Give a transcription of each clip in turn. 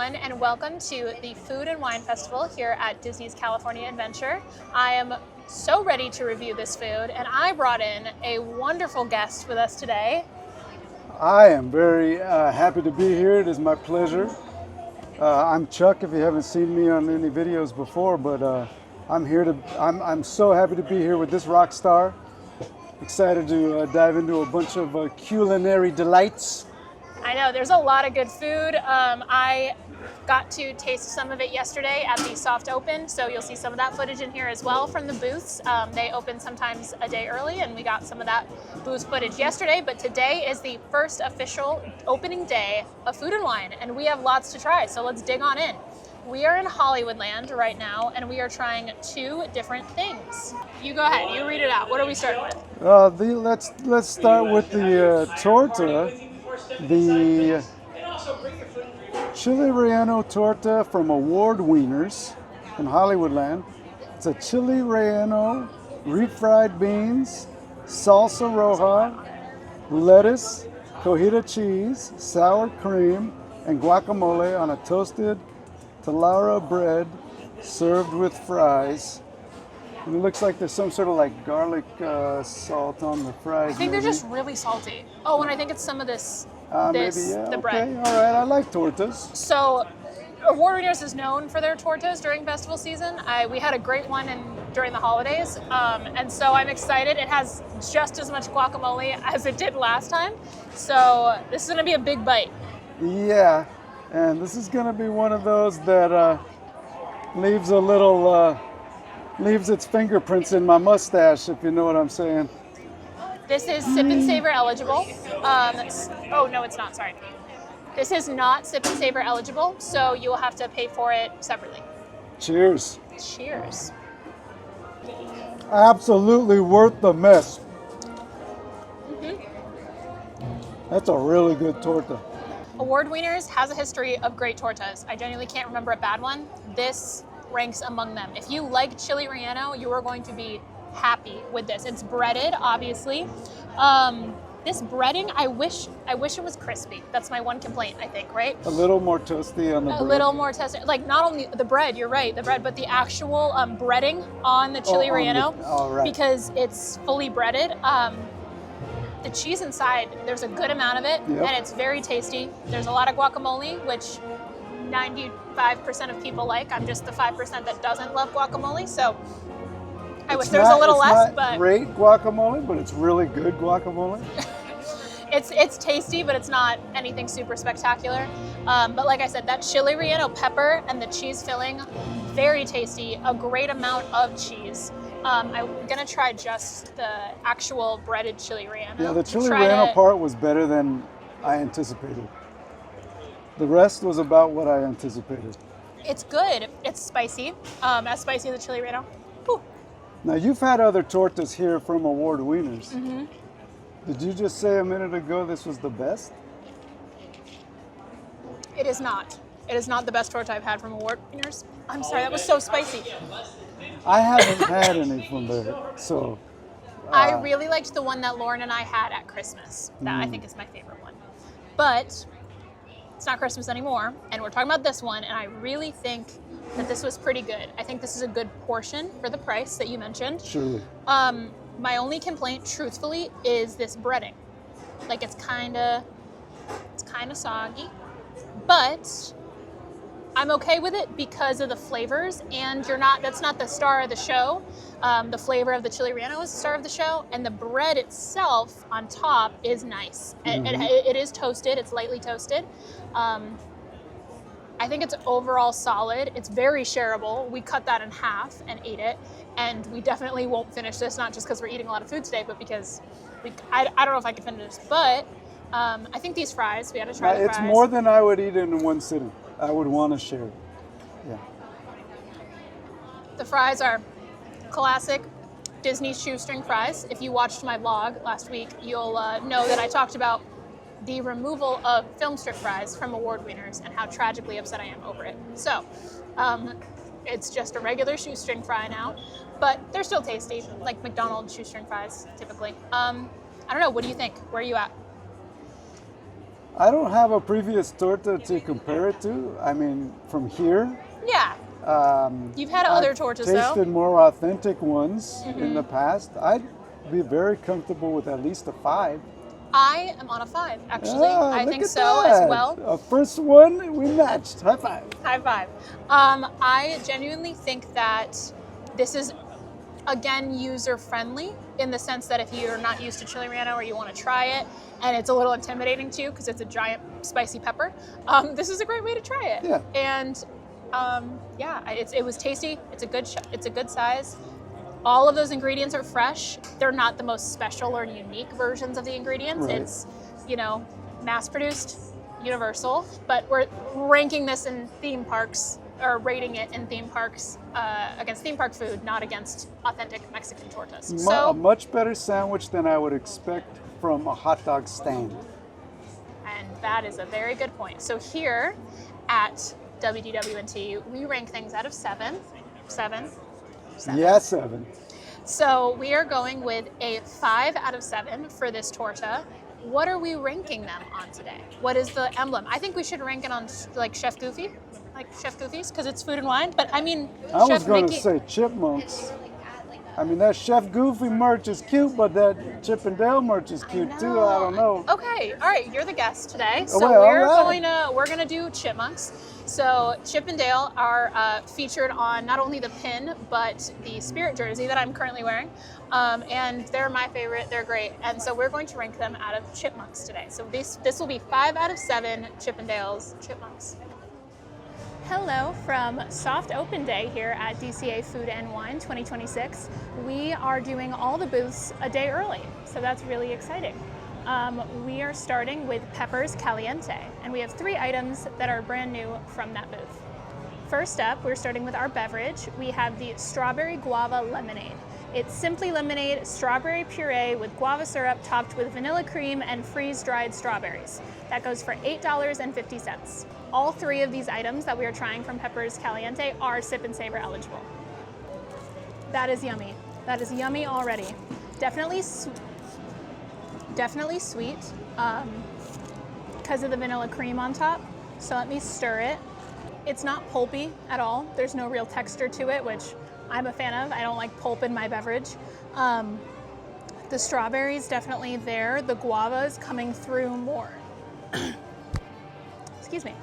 everyone, and welcome to the Food and Wine Festival here at Disney's California Adventure. I am so ready to review this food, and I brought in a wonderful guest with us today. I am very happy to be here. It is my pleasure. I'm Chuck, if you haven't seen me on any videos before, but I'm so happy to be here with this rock star. Excited to dive into a bunch of culinary delights. I know, there's a lot of good food. I got to taste some of it yesterday at the soft open, so you'll see some of that footage in here as well from the booths. They open sometimes a day early, and we got some of that booth footage yesterday, but today is the first official opening day of Food and Wine, and we have lots to try, so let's dig on in. We are in Hollywoodland right now, and we are trying two different things. You go ahead, you read it out. What are we starting with? Let's start with the torta. The chili relleno torta from Award Wieners in Hollywoodland. It's a chili relleno, refried beans, salsa roja, lettuce, cojita cheese, sour cream, and guacamole on a toasted Talara bread served with fries. And it looks like there's some sort of like garlic salt on the fries. I think they're just really salty. Oh, and I think it's some of this, maybe, yeah. the bread. Okay, all right, I like tortas. So, Award Wieners is known for their tortas during festival season. We had a great one during the holidays, and so I'm excited. It has just as much guacamole as it did last time, so this is going to be a big bite. Yeah, and this is going to be one of those that leaves a little... leaves its fingerprints in my mustache, if you know what I'm saying. This is Sip and Savor eligible. Oh, no, it's not, sorry. This is not Sip and Savor eligible, so you will have to pay for it separately. Cheers. Cheers. Absolutely worth the mess. That's a really good torta. Award Wieners has a history of great tortas. I genuinely can't remember a bad one. This ranks among them. If you like chili relleno, you are going to be happy with this. It's breaded, obviously. This breading, I wish it was crispy. That's my one complaint, I think, right? A little more toasty on the bread. A little more toasty. Like, not only the bread, you're right, the bread, but the actual breading on the chili relleno. Right. Because it's fully breaded. The cheese inside, there's a good amount of it, and it's very tasty. There's a lot of guacamole, which 95% of people like. I'm just the 5% that doesn't love guacamole, so I wish there was a little less. But great guacamole, but it's really good guacamole. it's tasty, but it's not anything super spectacular. But like I said, that chili relleno pepper and the cheese filling, very tasty. A great amount of cheese. I'm gonna try just the actual breaded chili relleno. Yeah, the chili relleno part was better than I anticipated. The rest was about what I anticipated. It's good. It's spicy. As spicy as the chili relleno. Ooh. Now, you've had other tortas here from Award Wieners. Did you just say a minute ago this was the best? It is not. It is not the best torta I've had from Award Wieners. I'm sorry, that was so spicy. I haven't had any from there, so... I really liked the one that Lauren and I had at Christmas. That I think is my favorite one. But it's not Christmas anymore, and we're talking about this one, and I really think that this was pretty good. I think this is a good portion for the price that you mentioned. Surely. My only complaint, truthfully, is this breading. Like, it's kind of soggy, but I'm okay with it because of the flavors, and that's not the star of the show. The flavor of the chili relleno is the star of the show, and the bread itself on top is nice. It is toasted, it's lightly toasted. I think it's overall solid. It's very shareable. We cut that in half and ate it, and we definitely won't finish this, not just because we're eating a lot of food today, but because I don't know if I could finish this, but I think these fries, we had to try the fries. It's more than I would eat in one sitting. I would want to share it. Yeah. The fries are classic Disney shoestring fries. If you watched my vlog last week, you'll know that I talked about the removal of film strip fries from Award Wieners and how tragically upset I am over it. So, it's just a regular shoestring fry now, but they're still tasty, like McDonald's shoestring fries, typically. I don't know, what do you think? Where are you at? I don't have a previous torta to compare it to. I mean, from here. Yeah. You've had other tortas tasted though. more authentic ones in the past. I'd be very comfortable with at least a 5. I am on a 5, actually. I look think at so that. as well. First one, we matched. High 5. High 5. I genuinely think that this is, again, user-friendly in the sense that if you're not used to chili relleno or you want to try it, and it's a little intimidating too because it's a giant spicy pepper, this is a great way to try it. Yeah. And it was tasty. It's a good size. All of those ingredients are fresh. They're not the most special or unique versions of the ingredients. Right. It's, mass-produced, universal, but we're ranking this in theme parks, or rating it in theme parks against theme park food, not against authentic Mexican tortas. A much better sandwich than I would expect from a hot dog stand. And that is a very good point. So here at WDWNT, we rank things out of 7. 7. Yeah, 7. So we are going with a 5 out of 7 for this torta. What are we ranking them on today? What is the emblem? I think we should rank it on like Chef Goofy, like Chef Goofy's, because it's food and wine. But I mean, I Chef was going to Mickey. say chipmunks. I mean, that Chef Goofy merch is cute, but that Chip and Dale merch is cute too. I don't know. Okay, all right, you're the guest today, so well, we're gonna do chipmunks. So Chip and Dale are featured on not only the pin but the Spirit jersey that I'm currently wearing, and they're my favorite. They're great, and so we're going to rank them out of chipmunks today. So this will be 5 out of 7 Chip and Dale's chipmunks. Hello from Soft Open Day here at DCA Food and Wine 2026. We are doing all the booths a day early, so that's really exciting. We are starting with Peppers Caliente, and we have 3 items that are brand new from that booth. First up, we're starting with our beverage. We have the Strawberry Guava Lemonade. It's simply lemonade, strawberry puree with guava syrup topped with vanilla cream and freeze-dried strawberries. That goes for $8.50. All 3 of these items that we are trying from Peppers Caliente are Sip and Savor eligible. That is yummy. That is yummy already. Definitely sweet because of the vanilla cream on top. So let me stir it. It's not pulpy at all. There's no real texture to it, which I'm a fan of. I don't like pulp in my beverage. The strawberries definitely there. The guava is coming through more. Excuse me.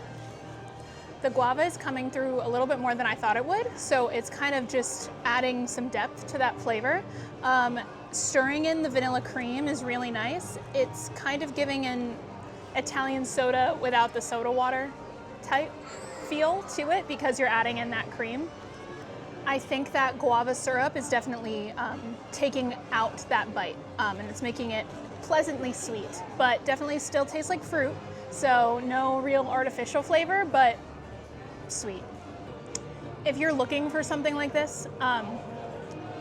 The guava is coming through a little bit more than I thought it would, so it's kind of just adding some depth to that flavor. Stirring in the vanilla cream is really nice. It's kind of giving an Italian soda without the soda water type feel to it because you're adding in that cream. I think that guava syrup is definitely taking out that bite, and it's making it pleasantly sweet, but definitely still tastes like fruit. So no real artificial flavor, but sweet. If you're looking for something like this,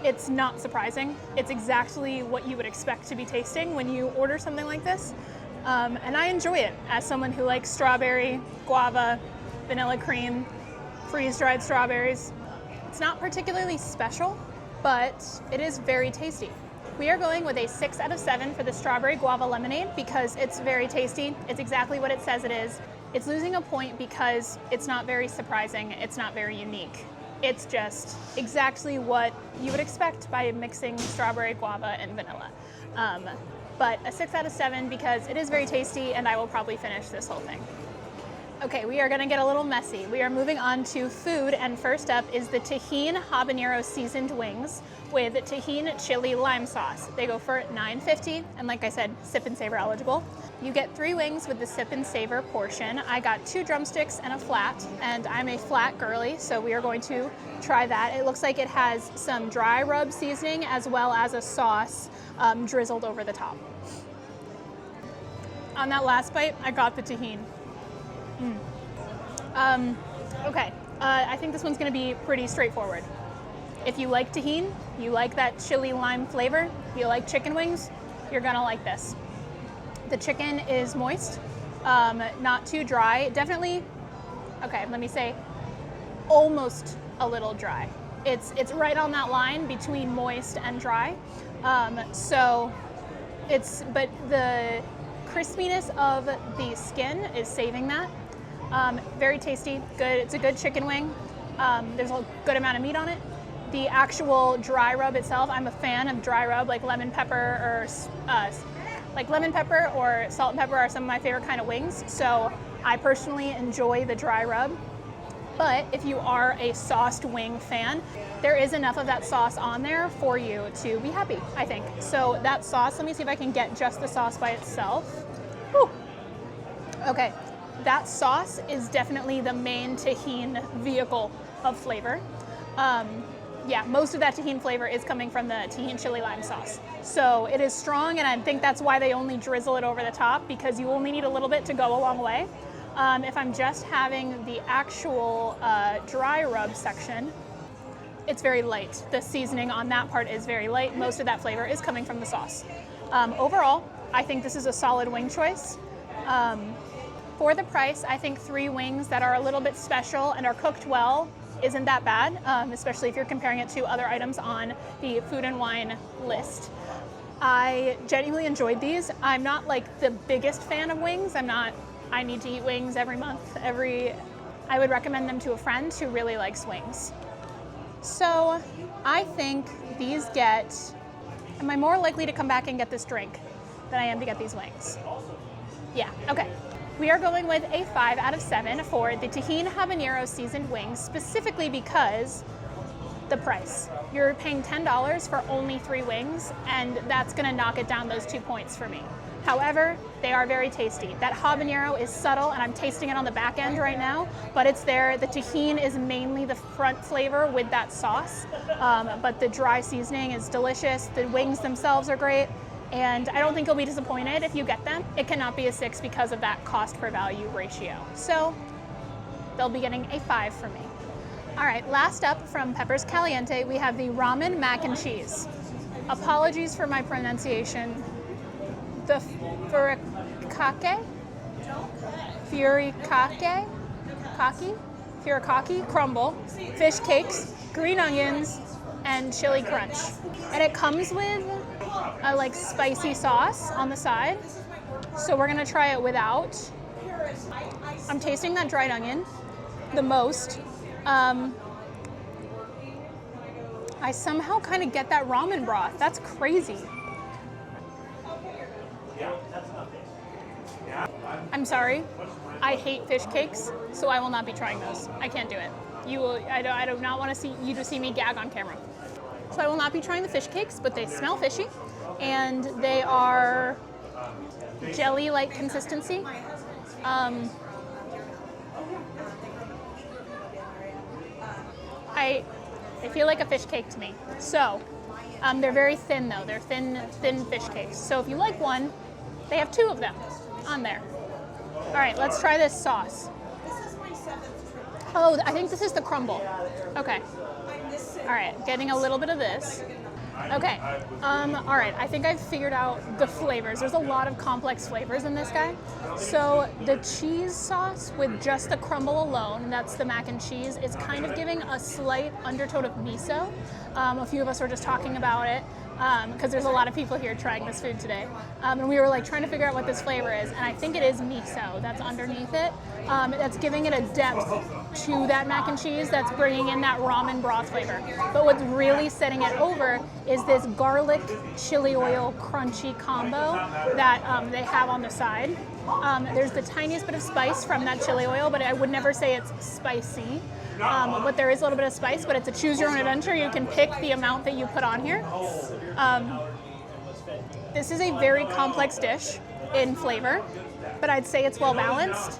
it's not surprising. It's exactly what you would expect to be tasting when you order something like this. And I enjoy it as someone who likes strawberry, guava, vanilla cream, freeze-dried strawberries. It's not particularly special, but it is very tasty. We are going with a 6 out of 7 for the Strawberry Guava Lemonade because it's very tasty. It's exactly what it says it is. It's losing a point because it's not very surprising. It's not very unique. It's just exactly what you would expect by mixing strawberry, guava, and vanilla. But a 6 out of 7 because it is very tasty and I will probably finish this whole thing. Okay, we are gonna get a little messy. We are moving on to food, and first up is the Tajín Habanero Seasoned Wings with Tajín Chili Lime Sauce. They go for $9.50, and like I said, Sip and Savor eligible. You get 3 wings with the Sip and Savor portion. I got 2 drumsticks and a flat, and I'm a flat girly, so we are going to try that. It looks like it has some dry rub seasoning as well as a sauce drizzled over the top. On that last bite, I got the Tajín. Okay, I think this one's gonna be pretty straightforward. If you like Tajín, you like that chili lime flavor, you like chicken wings, you're gonna like this. The chicken is moist, not too dry. Definitely, okay, let me say almost a little dry. It's right on that line between moist and dry. But the crispiness of the skin is saving that. Very tasty, good. It's a good chicken wing. There's a good amount of meat on it. The actual dry rub itself, I'm a fan of dry rub, like lemon pepper or salt and pepper are some of my favorite kind of wings. So I personally enjoy the dry rub. But if you are a sauced wing fan, there is enough of that sauce on there for you to be happy, I think. So that sauce, let me see if I can get just the sauce by itself. Whew. Okay, that sauce is definitely the main Tajín vehicle of flavor. Yeah, most of that Tajín flavor is coming from the Tajín chili lime sauce. So it is strong, and I think that's why they only drizzle it over the top, because you only need a little bit to go a long way. If I'm just having the actual dry rub section, it's very light. The seasoning on that part is very light. Most of that flavor is coming from the sauce. Overall, I think this is a solid wing choice. For the price, I think 3 wings that are a little bit special and are cooked well isn't that bad, especially if you're comparing it to other items on the food and wine list. I genuinely enjoyed these. I'm not like the biggest fan of wings. I need to eat wings every month. I would recommend them to a friend who really likes wings. So I think these am I more likely to come back and get this drink than I am to get these wings? Yeah, okay. We are going with a 5 out of 7 for the Tajín Habanero seasoned wings, specifically because the price. You're paying $10 for only 3 wings, and that's gonna knock it down those 2 points for me. However, they are very tasty. That habanero is subtle, and I'm tasting it on the back end right now, but it's there. The Tajín is mainly the front flavor with that sauce, but the dry seasoning is delicious. The wings themselves are great, and I don't think you'll be disappointed if you get them. It cannot be a 6 because of that cost per value ratio. So they'll be getting a 5 from me. All right, last up from Peppers Caliente, we have the Ramen Mac Cheese. Apologies for my pronunciation. The furikake crumble, fish cakes, green onions, and chili crunch. And it comes with a like spicy sauce on the side. So we're gonna try it without. I'm tasting that dried onion the most. I somehow kind of get that ramen broth. That's crazy. I'm sorry, I hate fish cakes, so I will not be trying those. I can't do it. I do not want to see you to see me gag on camera. So I will not be trying the fish cakes, but they smell fishy, and they are jelly-like consistency. They feel like a fish cake to me. So they're very thin though. They're thin fish cakes. So if you like one, they have 2 of them on there. All right, let's try this sauce. Oh, I think this is the crumble. Okay. All right, getting a little bit of this. Okay. All right, I think I've figured out the flavors. There's a lot of complex flavors in this guy. So the cheese sauce with just the crumble alone, that's the mac and cheese, it's kind of giving a slight undertone of miso. A few of us were just talking about it because there's a lot of people here trying this food today. And we were like trying to figure out what this flavor is, and I think it is miso that's underneath it. That's giving it a depth to that mac and cheese that's bringing in that ramen broth flavor. But what's really setting it over is this garlic chili oil crunchy combo that they have on the side. There's the tiniest bit of spice from that chili oil, but I would never say it's spicy. But there is a little bit of spice, but it's a choose your own adventure. You can pick the amount that you put on here. This is a very complex dish in flavor, but I'd say it's well balanced.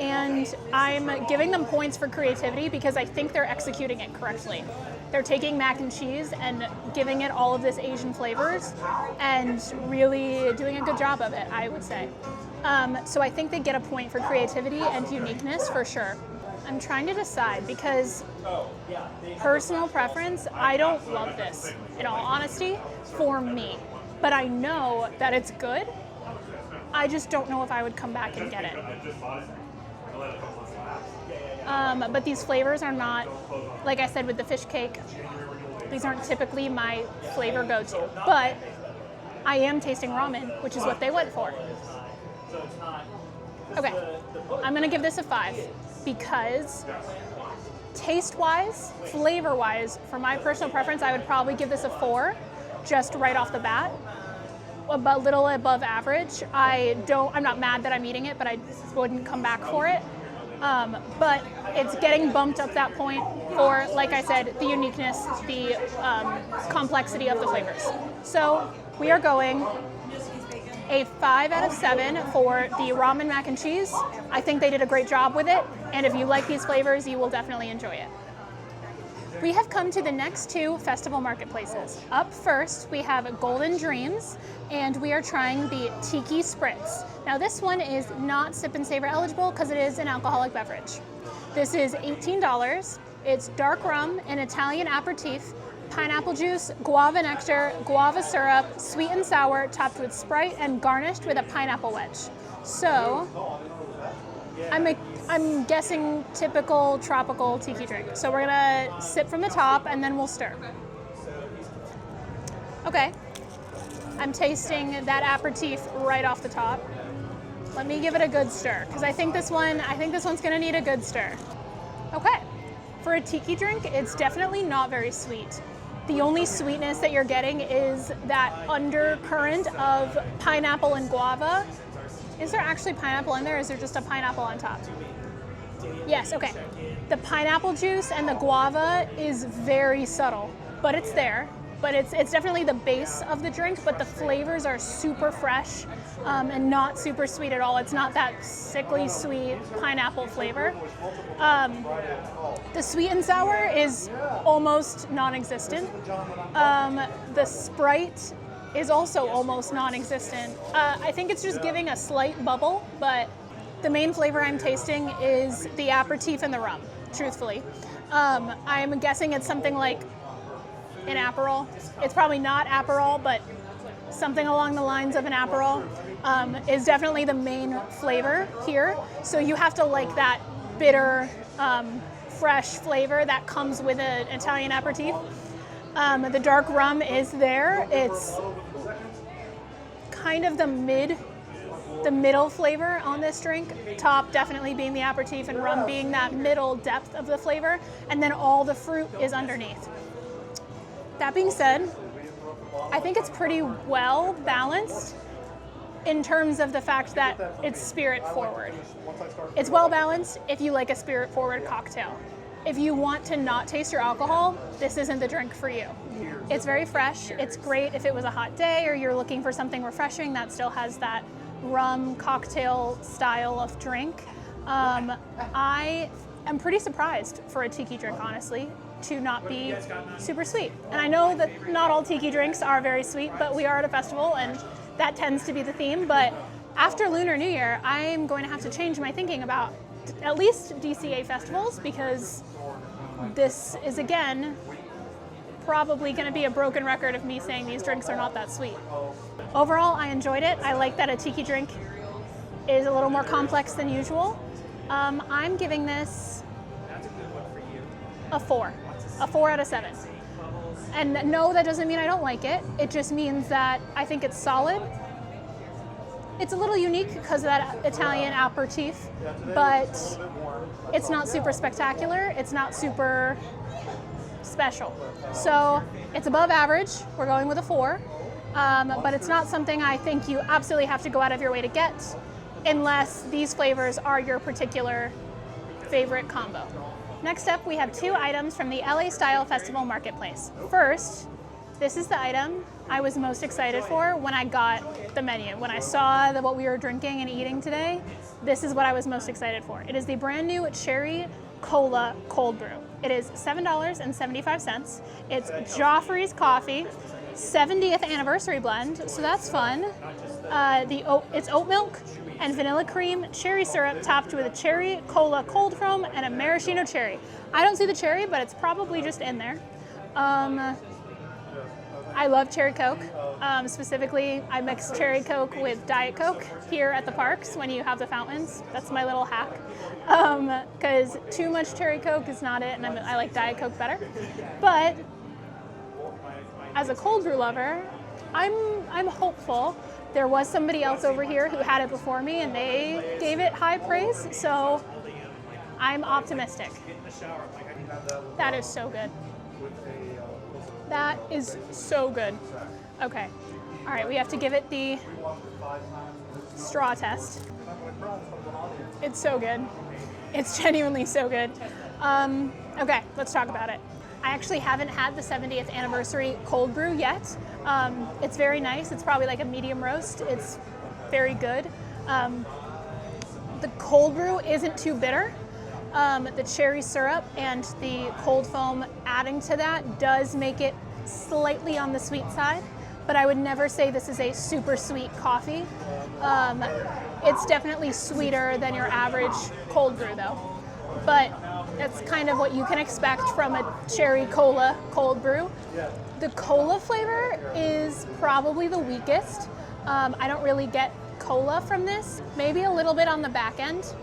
And I'm giving them points for creativity because I think they're executing it correctly. They're taking mac and cheese and giving it all of this Asian flavors and really doing a good job of it, I would say. So I think they get a point for creativity and uniqueness for sure. I'm trying to decide because personal preference, I don't love this, in all honesty, for me. But I know that it's good. I just don't know if I would come back and get it. But these flavors are not, like I said with the fish cake, these aren't typically my flavor go-to. But I am tasting ramen, which is what they went for. Okay, I'm gonna give this a 5 because taste-wise, flavor-wise, for my personal preference, I would probably give this a 4, just right off the bat. A little above average. I'm not mad that I'm eating it, but I wouldn't come back for it. But it's getting bumped up that point for, like I said, the uniqueness, the complexity of the flavors. So we are going a 5 out of 7 for the Ramen Mac and Cheese. I think they did a great job with it, and if you like these flavors, you will definitely enjoy it. We have come to the next 2 festival marketplaces. Up first, we have Golden Dreams, and we are trying the Tiki Spritz. Now this one is not sip and savor eligible because it is an alcoholic beverage. This is $18. It's dark rum, an Italian aperitif, pineapple juice, guava nectar, guava syrup, sweet and sour, topped with Sprite, and garnished with a pineapple wedge. So, I'm guessing typical tropical tiki drink. So we're gonna sip from the top and then we'll stir. Okay, I'm tasting that aperitif right off the top. Let me give it a good stir because I think this one's gonna need a good stir. Okay, for a tiki drink, it's definitely not very sweet. The only sweetness that you're getting is that undercurrent of pineapple and guava. Is there actually pineapple in there, or is there just a pineapple on top? Yes, okay. The pineapple juice and the guava is very subtle, but it's there. But it's definitely the base of the drink, but the flavors are super fresh and not super sweet at all. It's not that sickly sweet pineapple flavor. The sweet and sour is almost non-existent. The Sprite is also almost non-existent. I think it's just giving a slight bubble, but the main flavor I'm tasting is the aperitif and the rum, truthfully. I'm guessing it's something like an Aperol. It's probably not Aperol, but something along the lines of an Aperol is definitely the main flavor here. So you have to like that bitter, fresh flavor that comes with an Italian aperitif. The dark rum is there. It's kind of the middle flavor on this drink. Top definitely being the aperitif and rum being that middle depth of the flavor. And then all the fruit is underneath. That being said, I think it's pretty well balanced in terms of the fact that it's spirit forward. It's well balanced if you like a spirit forward cocktail. If you want to not taste your alcohol, this isn't the drink for you. It's very fresh. It's great if it was a hot day or you're looking for something refreshing that still has that rum cocktail style of drink. I am pretty surprised for a tiki drink, honestly, to not be super sweet. And I know that not all tiki drinks are very sweet, but we are at a festival and that tends to be the theme. But after Lunar New Year, I'm going to have to change my thinking about at least DCA festivals because this is, again, probably going to be a broken record of me saying these drinks are not that sweet. Overall, I enjoyed it. I like that a tiki drink is a little more complex than usual. I'm giving this a 4 out of 7. And no, that doesn't mean I don't like it. It just means that I think it's solid. It's a little unique because of that Italian aperitif, but it's not super spectacular. It's not super special. So it's above average. We're going with a 4, but it's not something I think you absolutely have to go out of your way to get unless these flavors are your particular favorite combo. Next up, we have 2 items from the LA Style Festival Marketplace. First, this is the item I was most excited for when I got the menu. When I saw what we were drinking and eating today, this is what I was most excited for. It is the brand new Cherry Cola Cold Brew. It is $7.75. It's Joffrey's Coffee, 70th anniversary blend, so that's fun. It's oat milk and vanilla cream, cherry syrup topped with a cherry cola cold foam and a maraschino cherry. I don't see the cherry, but it's probably just in there. I love cherry Coke. Specifically, I mix cherry Coke with Diet Coke here at the parks when you have the fountains. That's my little hack. Because too much cherry Coke is not it, and I like Diet Coke better. But as a cold brew lover, I'm hopeful There was somebody else over here who had it before me and they gave it high praise, so I'm optimistic. That is so good. That is so good. Okay. All right, we have to give it the straw test. It's so good. It's genuinely so good. Okay, let's talk about it. I actually haven't had the 70th anniversary cold brew yet. It's very nice. It's probably like a medium roast. It's very good. The cold brew isn't too bitter. The cherry syrup and the cold foam adding to that does make it slightly on the sweet side, but I would never say this is a super sweet coffee. It's definitely sweeter than your average cold brew though, but that's kind of what you can expect from a cherry cola cold brew. The cola flavor is probably the weakest. I don't really get cola from this, maybe a little bit on the back end.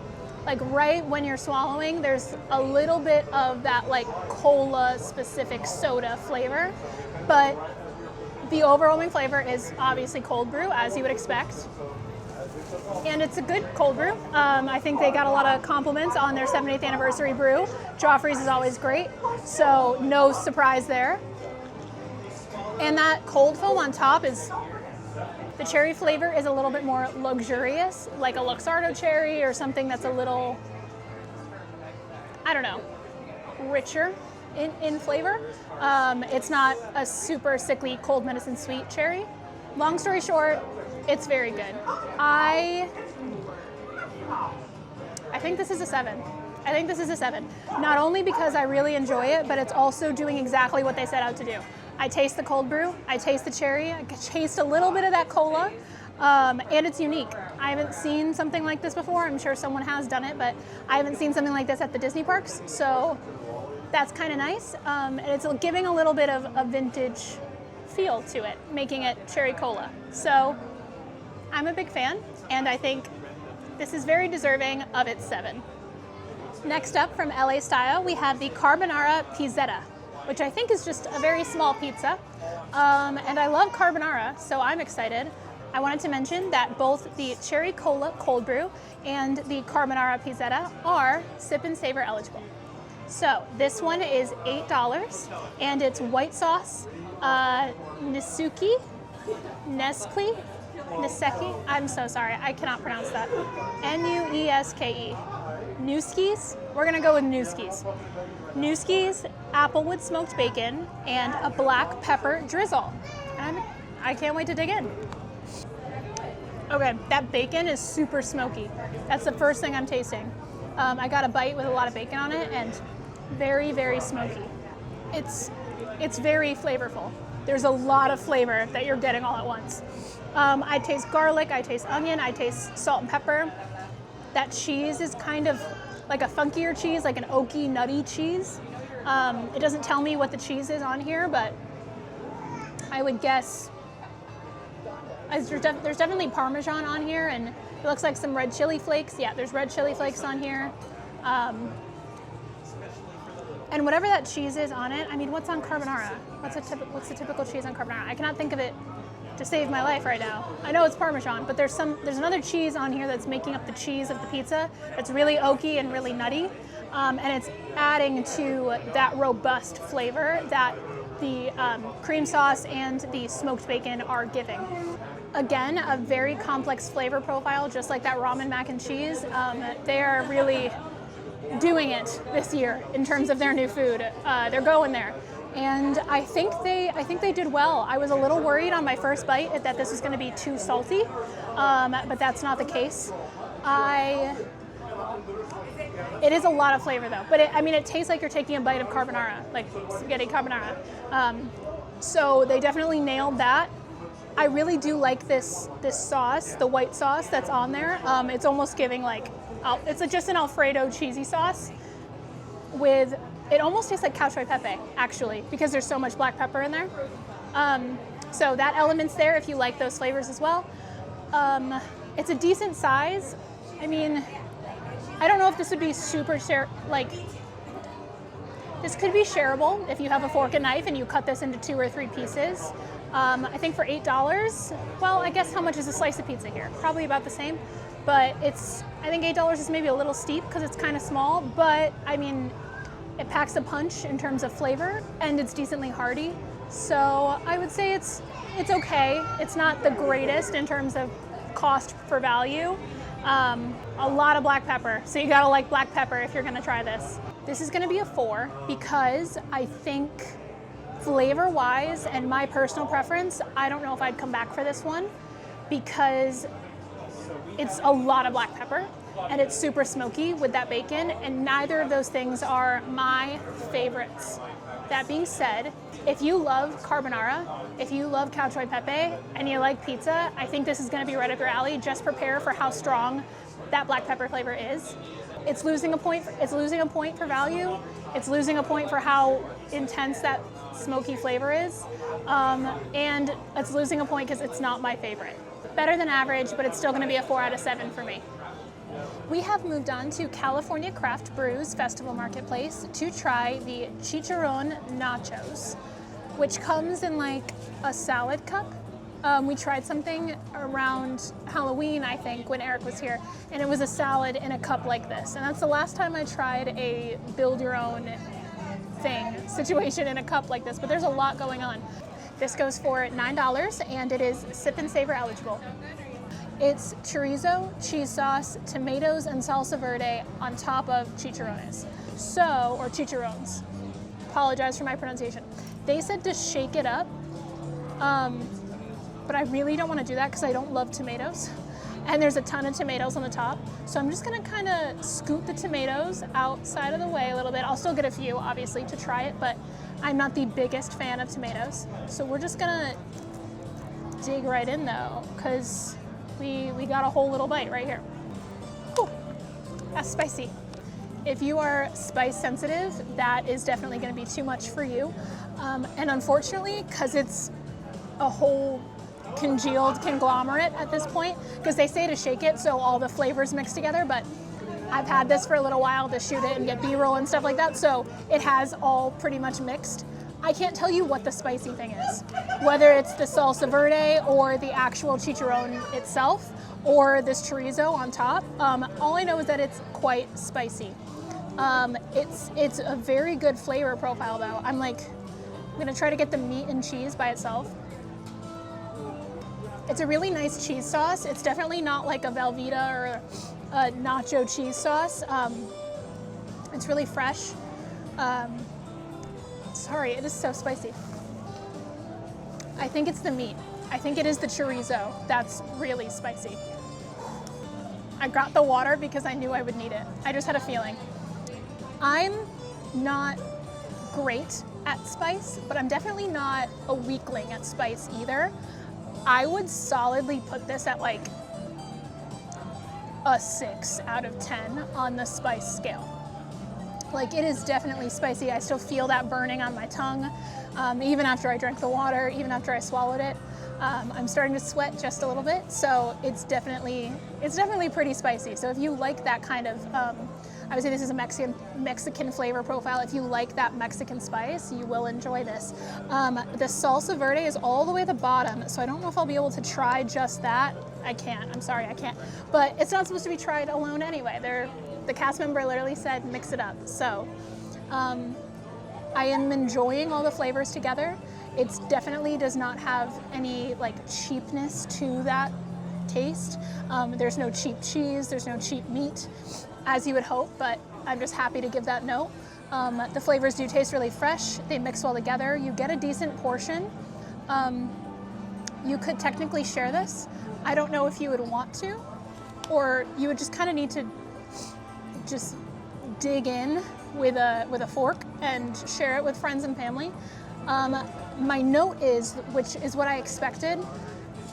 Like right when you're swallowing, there's a little bit of that like cola specific soda flavor, but the overwhelming flavor is obviously cold brew, as you would expect. And it's a good cold brew. I think they got a lot of compliments on their 70th anniversary brew. Joffrey's is always great, so no surprise there. And that cold foam on top is, the cherry flavor is a little bit more luxurious, like a Luxardo cherry or something that's a little, I don't know, richer in flavor. It's not a super sickly cold medicine sweet cherry. Long story short, it's very good. I think this is a 7. I think this is a 7. Not only because I really enjoy it, but it's also doing exactly what they set out to do. I taste the cold brew, I taste the cherry, I taste a little bit of that cola, and it's unique. I haven't seen something like this before. I'm sure someone has done it, but I haven't seen something like this at the Disney parks, so that's kind of nice. And it's giving a little bit of a vintage feel to it, making it cherry cola. So I'm a big fan, and I think this is very deserving of its 7. Next up from LA Style, we have the Carbonara Pizzetta, which I think is just a very small pizza. And I love carbonara, so I'm excited. I wanted to mention that both the Cherry Cola Cold Brew and the Carbonara Pizzetta are Sip and Savor eligible. So this one is $8, and it's white sauce, Neseki, I'm so sorry, I cannot pronounce that. Nueske. Newskis? We're gonna go with Newskis. Newskis, applewood smoked bacon, and a black pepper drizzle. And I can't wait to dig in. Okay, that bacon is super smoky. That's the first thing I'm tasting. I got a bite with a lot of bacon on it, and very, very smoky. It's very flavorful. There's a lot of flavor that you're getting all at once. I taste garlic, I taste onion, I taste salt and pepper. That cheese is kind of like a funkier cheese, like an oaky, nutty cheese. It doesn't tell me what the cheese is on here, but I would guess there's definitely Parmesan on here, and it looks like some red chili flakes. Yeah, there's red chili flakes on here. And whatever that cheese is on it, I mean, what's on carbonara? What's the typical cheese on carbonara? I cannot think of it to save my life right now. I know it's Parmesan, but there's another cheese on here that's making up the cheese of the pizza. It's really oaky and really nutty, and it's adding to that robust flavor that the cream sauce and the smoked bacon are giving. Again, a very complex flavor profile, just like that Ramen Mac and Cheese. They are really doing it this year in terms of their new food. They're going there. And I think they did well. I was a little worried on my first bite that this was going to be too salty, but that's not the case. It is a lot of flavor though, but it tastes like you're taking a bite of carbonara, like spaghetti carbonara. So they definitely nailed that. I really do like this sauce, the white sauce that's on there. It's almost giving it's just an Alfredo cheesy sauce with. It almost tastes like cacio e pepe, actually, because there's so much black pepper in there. So that element's there if you like those flavors as well. It's a decent size. I mean, I don't know if this would be this could be shareable if you have a fork and knife and you cut this into 2 or 3 pieces. I think for $8, well, I guess how much is a slice of pizza here? Probably about the same, but I think $8 is maybe a little steep because it's kind of small, but I mean, it packs a punch in terms of flavor and it's decently hearty. So I would say it's okay. It's not the greatest in terms of cost for value. A lot of black pepper, so you gotta like black pepper if you're gonna try this. This is gonna be a 4 because I think flavor-wise and my personal preference, I don't know if I'd come back for this one because it's a lot of black pepper and it's super smoky with that bacon, and neither of those things are my favorites. That being said, if you love carbonara, if you love cacio e pepe, and you like pizza, I think this is gonna be right up your alley. Just prepare for how strong that black pepper flavor is. It's losing a point for value. It's losing a point for how intense that smoky flavor is. And it's losing a point because it's not my favorite. Better than average, but it's still gonna be a 4 out of 7 for me. We have moved on to California Craft Brews Festival Marketplace to try the Chicharrón Nachos, which comes in like a salad cup. We tried something around Halloween, I think, when Eric was here, and it was a salad in a cup like this. And that's the last time I tried a build your own thing situation in a cup like this, but there's a lot going on. This goes for $9 and it is sip and savor eligible. It's chorizo, cheese sauce, tomatoes, and salsa verde on top of chicharrones. Or chicharrones. Apologize for my pronunciation. They said to shake it up, but I really don't want to do that because I don't love tomatoes. And there's a ton of tomatoes on the top. So I'm just gonna kind of scoot the tomatoes outside of the way a little bit. I'll still get a few, obviously, to try it, but I'm not the biggest fan of tomatoes. So we're just gonna dig right in though, because we got a whole little bite right here. Ooh, that's spicy. If you are spice sensitive, that is definitely gonna be too much for you. And unfortunately, because it's a whole congealed conglomerate at this point, because they say to shake it so all the flavors mix together, but I've had this for a little while to shoot it and get B-roll and stuff like that, so it has all pretty much mixed. I can't tell you what the spicy thing is, whether it's the salsa verde or the actual chicharrón itself or this chorizo on top. All I know is that it's quite spicy. It's a very good flavor profile though. I'm gonna try to get the meat and cheese by itself. It's a really nice cheese sauce. It's definitely not like a Velveeta or a nacho cheese sauce. It's really fresh. Sorry, it is so spicy. I think it's the meat. I think it is the chorizo that's really spicy. I got the water because I knew I would need it. I just had a feeling. I'm not great at spice, but I'm definitely not a weakling at spice either. I would solidly put this at like a 6 out of 10 on the spice scale. Like, it is definitely spicy. I still feel that burning on my tongue, even after I drank the water, even after I swallowed it. I'm starting to sweat just a little bit, so it's definitely pretty spicy. So if you like that kind of, I would say this is a Mexican flavor profile. If you like that Mexican spice, you will enjoy this. The salsa verde is all the way at the bottom, so I don't know if I'll be able to try just that. I can't, I'm sorry, I can't. But it's not supposed to be tried alone anyway. The cast member literally said, mix it up. So I am enjoying all the flavors together. It definitely does not have any like cheapness to that taste. There's no cheap cheese, there's no cheap meat, as you would hope, but I'm just happy to give that note. The flavors do taste really fresh. They mix well together. You get a decent portion. You could technically share this. I don't know if you would want to, or you would just kind of need to just dig in with a fork and share it with friends and family. My note is, which is what I expected,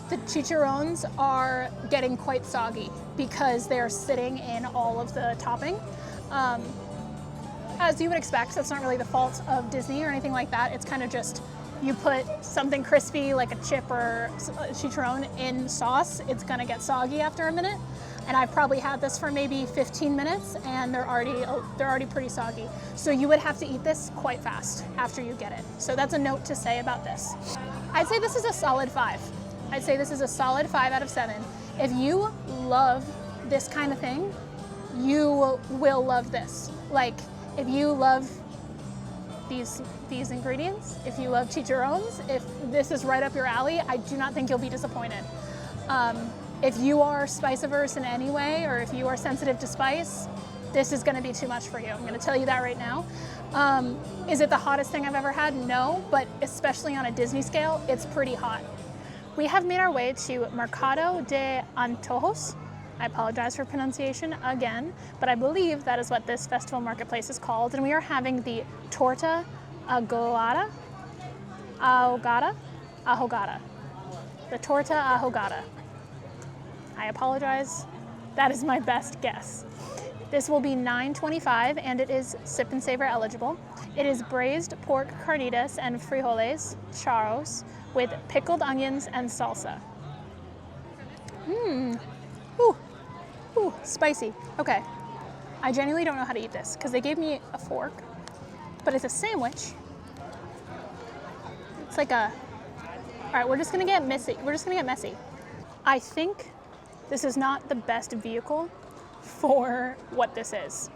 the chicharrones are getting quite soggy because they're sitting in all of the topping. As you would expect, that's not really the fault of Disney or anything like that. It's kind of just, you put something crispy like a chip or a chicharrón in sauce, it's gonna get soggy after a minute. and I've probably had this for maybe 15 minutes, and they're already pretty soggy. So you would have to eat this quite fast after you get it. So that's a note to say about this. I'd say this is a solid 5. I'd say this is a solid 5 out of 7. If you love this kind of thing, you will love this. Like, if you love these ingredients, if you love chicharrones, if this is right up your alley, I do not think you'll be disappointed. If you are spice averse in any way, or if you are sensitive to spice, this is gonna be too much for you. I'm gonna tell you that right now. Is it the hottest thing I've ever had? No, but especially on a Disney scale, it's pretty hot. We have made our way to Mercado de Antojos. I apologize for pronunciation again, but I believe that is what this festival marketplace is called, and we are having the Torta Ahogada. The Torta Ahogada. I apologize. That is my best guess. This will be $9.25, and it is sip and savor eligible. It is braised pork carnitas and frijoles, charros, with pickled onions and salsa. Ooh, spicy. Okay. I genuinely don't know how to eat this because they gave me a fork, but it's a sandwich. It's like a, all right, we're just gonna get messy. I think this is not the best vehicle for what this is.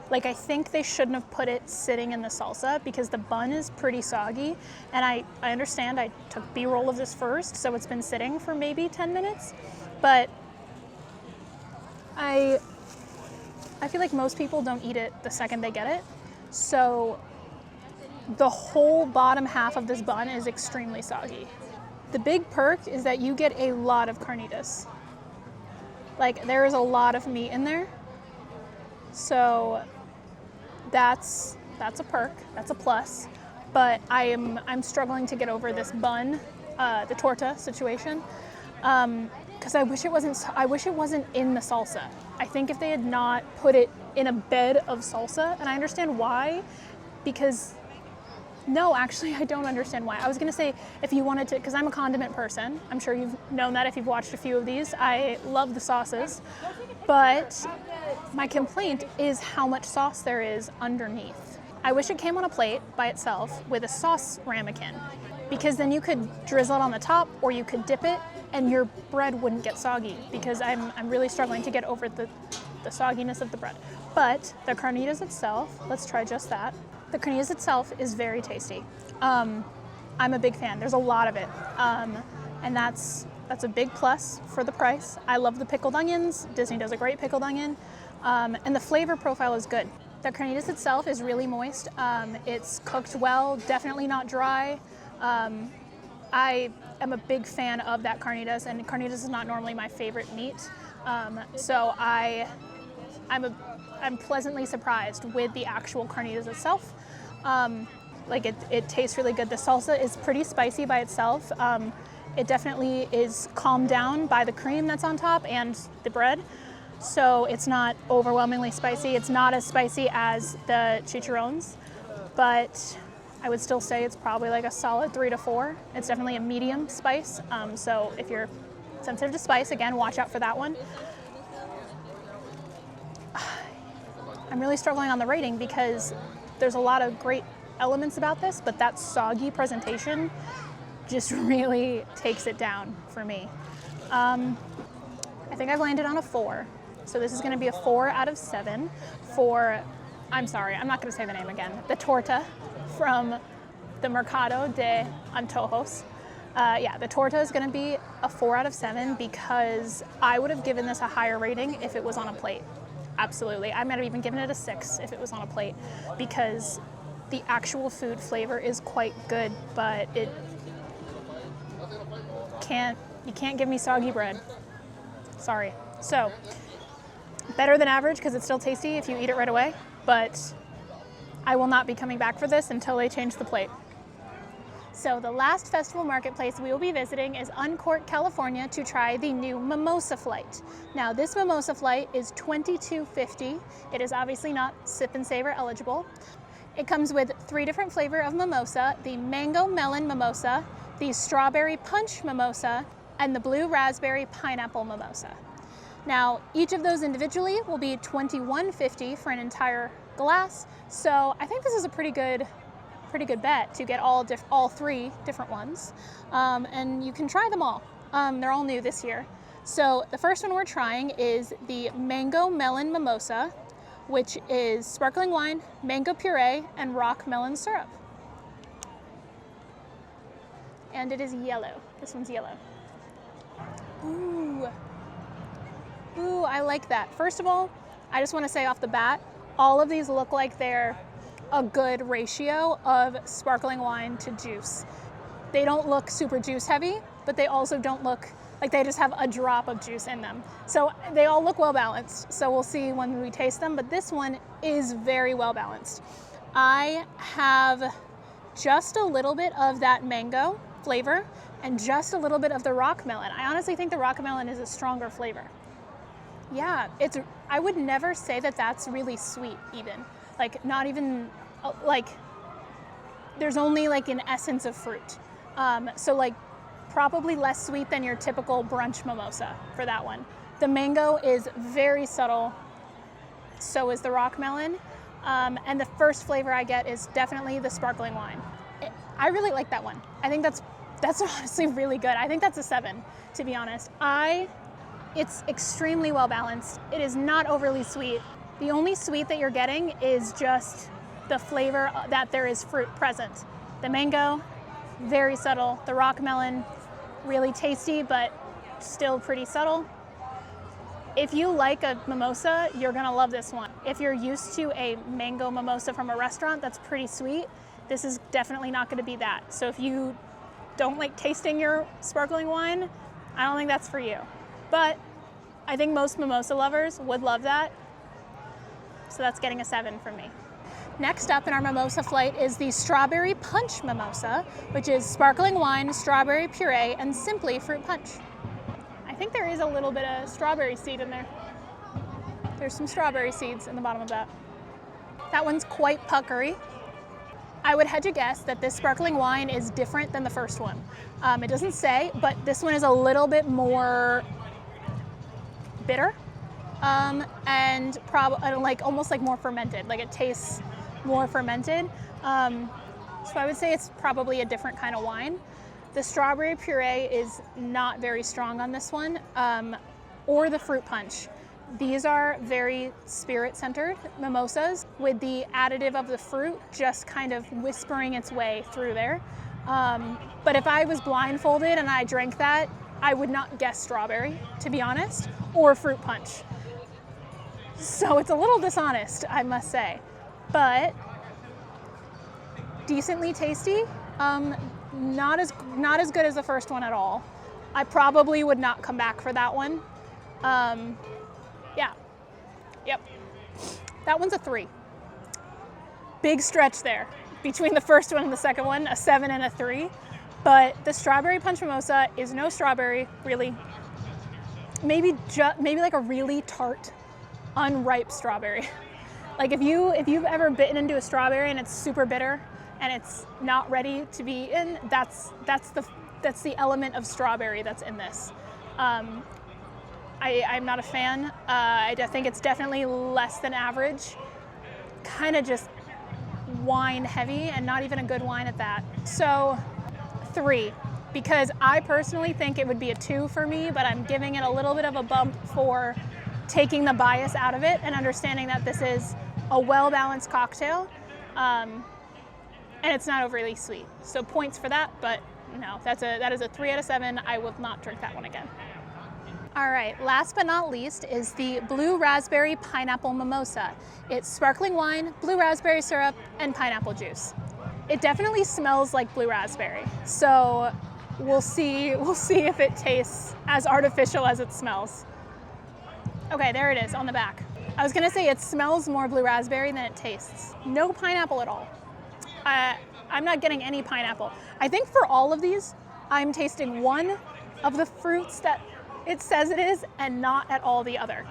Like, I think they shouldn't have put it sitting in the salsa because the bun is pretty soggy. And I understand I took B-roll of this first, so it's been sitting for maybe 10 minutes. But I feel like most people don't eat it the second they get it. So the whole bottom half of this bun is extremely soggy. The big perk is that you get a lot of carnitas. Like, there is a lot of meat in there. So that's a perk, that's a plus. But I'm struggling to get over this bun, the torta situation. Because I wish it wasn't in the salsa. I think if they had not put it in a bed of salsa, and I understand why, because, no, actually I don't understand why. I was gonna say if you wanted to, because I'm a condiment person, I'm sure you've known that if you've watched a few of these. I love the sauces, but my complaint is how much sauce there is underneath. I wish it came on a plate by itself with a sauce ramekin, because then you could drizzle it on the top, or you could dip it, and your bread wouldn't get soggy, because I'm really struggling to get over the sogginess of the bread. But the carnitas itself, let's try just that. The carnitas itself is very tasty. I'm a big fan. There's a lot of it, and that's a big plus for the price. I love the pickled onions. Disney does a great pickled onion, and the flavor profile is good. The carnitas itself is really moist. It's cooked well, definitely not dry. I am a big fan of that carnitas, and carnitas is not normally my favorite meat. So I'm pleasantly surprised with the actual carnitas itself. Like, it tastes really good. The salsa is pretty spicy by itself. It definitely is calmed down by the cream that's on top and the bread. So it's not overwhelmingly spicy. It's not as spicy as the chicharrones, but I would still say it's probably like a solid 3 to 4. It's definitely a medium spice. So if you're sensitive to spice, again, watch out for that one. I'm really struggling on the rating because there's a lot of great elements about this, but that soggy presentation just really takes it down for me. I think I've landed on a 4. So this is gonna be a 4 out of 7 for, I'm sorry, I'm not gonna say the name again, the torta from the Mercado de Antojos. Yeah, the torta is gonna be a 4 out of 7 because I would have given this a higher rating if it was on a plate. Absolutely. I might have even given it a 6 if it was on a plate, because the actual food flavor is quite good, but you can't give me soggy bread. Sorry. So, better than average because it's still tasty if you eat it right away, but I will not be coming back for this until they change the plate. So the last festival marketplace we will be visiting is Uncork, California, to try the new Mimosa Flight. Now, this Mimosa Flight is $22.50. It is obviously not sip and savor eligible. It comes with 3 different flavors of mimosa: the mango melon mimosa, the strawberry punch mimosa, and the blue raspberry pineapple mimosa. Now, each of those individually will be $21.50 for an entire glass. So I think this is a pretty good bet to get all three different ones. And you can try them all. They're all new this year. So the first one we're trying is the Mango Melon Mimosa, which is sparkling wine, mango puree, and rock melon syrup. And it is yellow. This one's yellow. Ooh. Ooh, I like that. First of all, I just want to say off the bat, all of these look like they're a good ratio of sparkling wine to juice. They don't look super juice heavy, but they also don't look like they just have a drop of juice in them. So they all look well balanced. So we'll see when we taste them, but this one is very well balanced. I have just a little bit of that mango flavor and just a little bit of the rock melon. I honestly think the rock melon is a stronger flavor. Yeah, I would never say that that's really sweet even. Like not even, like there's only like an essence of fruit. So like probably less sweet than your typical brunch mimosa for that one. The mango is very subtle, so is the rock melon. And the first flavor I get is definitely the sparkling wine. I really like that one. I think that's honestly really good. I think that's a 7, to be honest. It's extremely well balanced. It is not overly sweet. The only sweet that you're getting is just the flavor that there is fruit present. The mango, very subtle. The rock melon, really tasty, but still pretty subtle. If you like a mimosa, you're gonna love this one. If you're used to a mango mimosa from a restaurant that's pretty sweet, this is definitely not gonna be that. So if you don't like tasting your sparkling wine, I don't think that's for you. But I think most mimosa lovers would love that. So that's getting a 7 from me. Next up in our Mimosa Flight is the Strawberry Punch Mimosa, which is sparkling wine, strawberry puree, and simply fruit punch. I think there is a little bit of strawberry seed in there. There's some strawberry seeds in the bottom of that. That one's quite puckery. I would hedge a guess that this sparkling wine is different than the first one. It doesn't say, but this one is a little bit more bitter and like almost like more fermented. Like it tastes more fermented. So I would say it's probably a different kind of wine. The strawberry puree is not very strong on this one, or the fruit punch. These are very spirit-centered mimosas with the additive of the fruit just kind of whispering its way through there. But if I was blindfolded and I drank that, I would not guess strawberry, to be honest, or fruit punch. So it's a little dishonest, I must say, but decently tasty. Not as good as the first one at all. I probably would not come back for that one. Yeah, yep. That one's a 3. Big stretch there between the first one and the second one, a 7 and a 3. But the Strawberry Punch Mimosa is no strawberry, really. Maybe like a really tart, unripe strawberry. Like if you've ever bitten into a strawberry and it's super bitter and it's not ready to be eaten, that's the element of strawberry that's in this. I'm not a fan. I think it's definitely less than average. Kind of just wine heavy and not even a good wine at that. So 3, because I personally think it would be a 2 for me, but I'm giving it a little bit of a bump for taking the bias out of it and understanding that this is a well-balanced cocktail, and it's not overly sweet. So points for that, but no, that is a 3 out of 7. I will not drink that one again. All right, last but not least is the Blue Raspberry Pineapple Mimosa. It's sparkling wine, blue raspberry syrup, and pineapple juice. It definitely smells like blue raspberry, so we'll see if it tastes as artificial as it smells. Okay, there it is on the back. I was gonna say it smells more blue raspberry than it tastes. No pineapple at all. I'm not getting any pineapple. I think for all of these, I'm tasting one of the fruits that it says it is and not at all the other.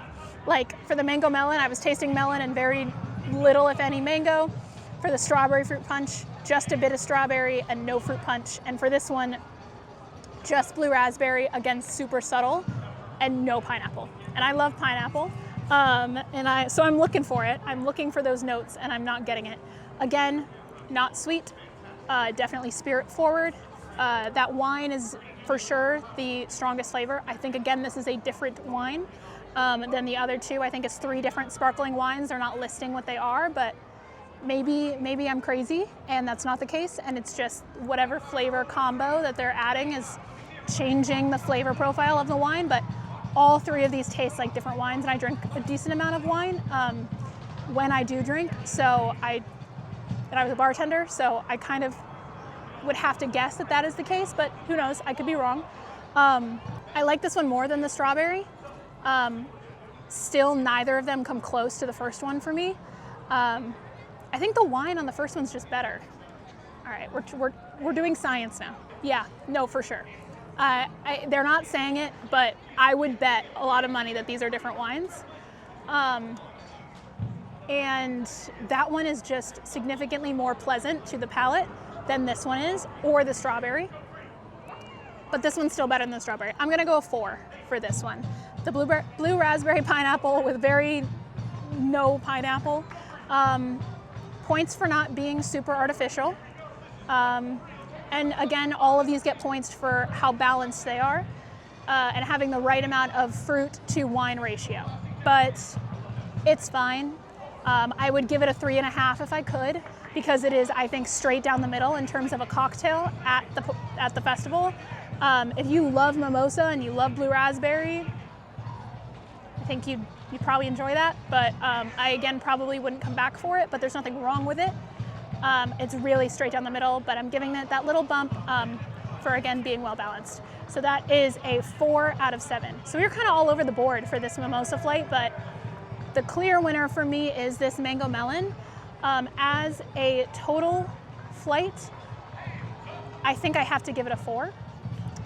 Like for the mango melon, I was tasting melon and very little, if any, mango. For the strawberry fruit punch, just a bit of strawberry and no fruit punch. And for this one, just blue raspberry, again, super subtle, and no pineapple. and I love pineapple. So I'm looking for it. I'm looking for those notes, and I'm not getting it. Again, not sweet, definitely spirit forward. That wine is for sure the strongest flavor. I think, again, this is a different wine than the other two. I think it's 3 different sparkling wines. They're not listing what they are, but maybe I'm crazy and that's not the case, and it's just whatever flavor combo that they're adding is changing the flavor profile of the wine. But all 3 of these taste like different wines, and I drink a decent amount of wine when I do drink. And I was a bartender, so I kind of would have to guess that is the case, but who knows, I could be wrong. I like this one more than the strawberry. Still, neither of them come close to the first one for me. I think the wine on the first one's just better. All right, we're doing science now. Yeah, no, for sure. They're not saying it, but I would bet a lot of money that these are different wines. And that one is just significantly more pleasant to the palate than this one is, or the strawberry. But this one's still better than the strawberry. I'm gonna go a 4 for this one. The blue raspberry pineapple with no pineapple. Points for not being super artificial. And again, all of these get points for how balanced they are and having the right amount of fruit to wine ratio. But it's fine. I would give it a 3.5 if I could, because it is, I think, straight down the middle in terms of a cocktail at the festival. If you love mimosa and you love blue raspberry, I think you'd probably enjoy that. But I, again, probably wouldn't come back for it, but there's nothing wrong with it. It's really straight down the middle, but I'm giving it that little bump for, again, being well balanced. So that is a 4 out of 7. So we were kind of all over the board for this Mimosa Flight, but the clear winner for me is this mango melon. As a total flight, I think I have to give it a 4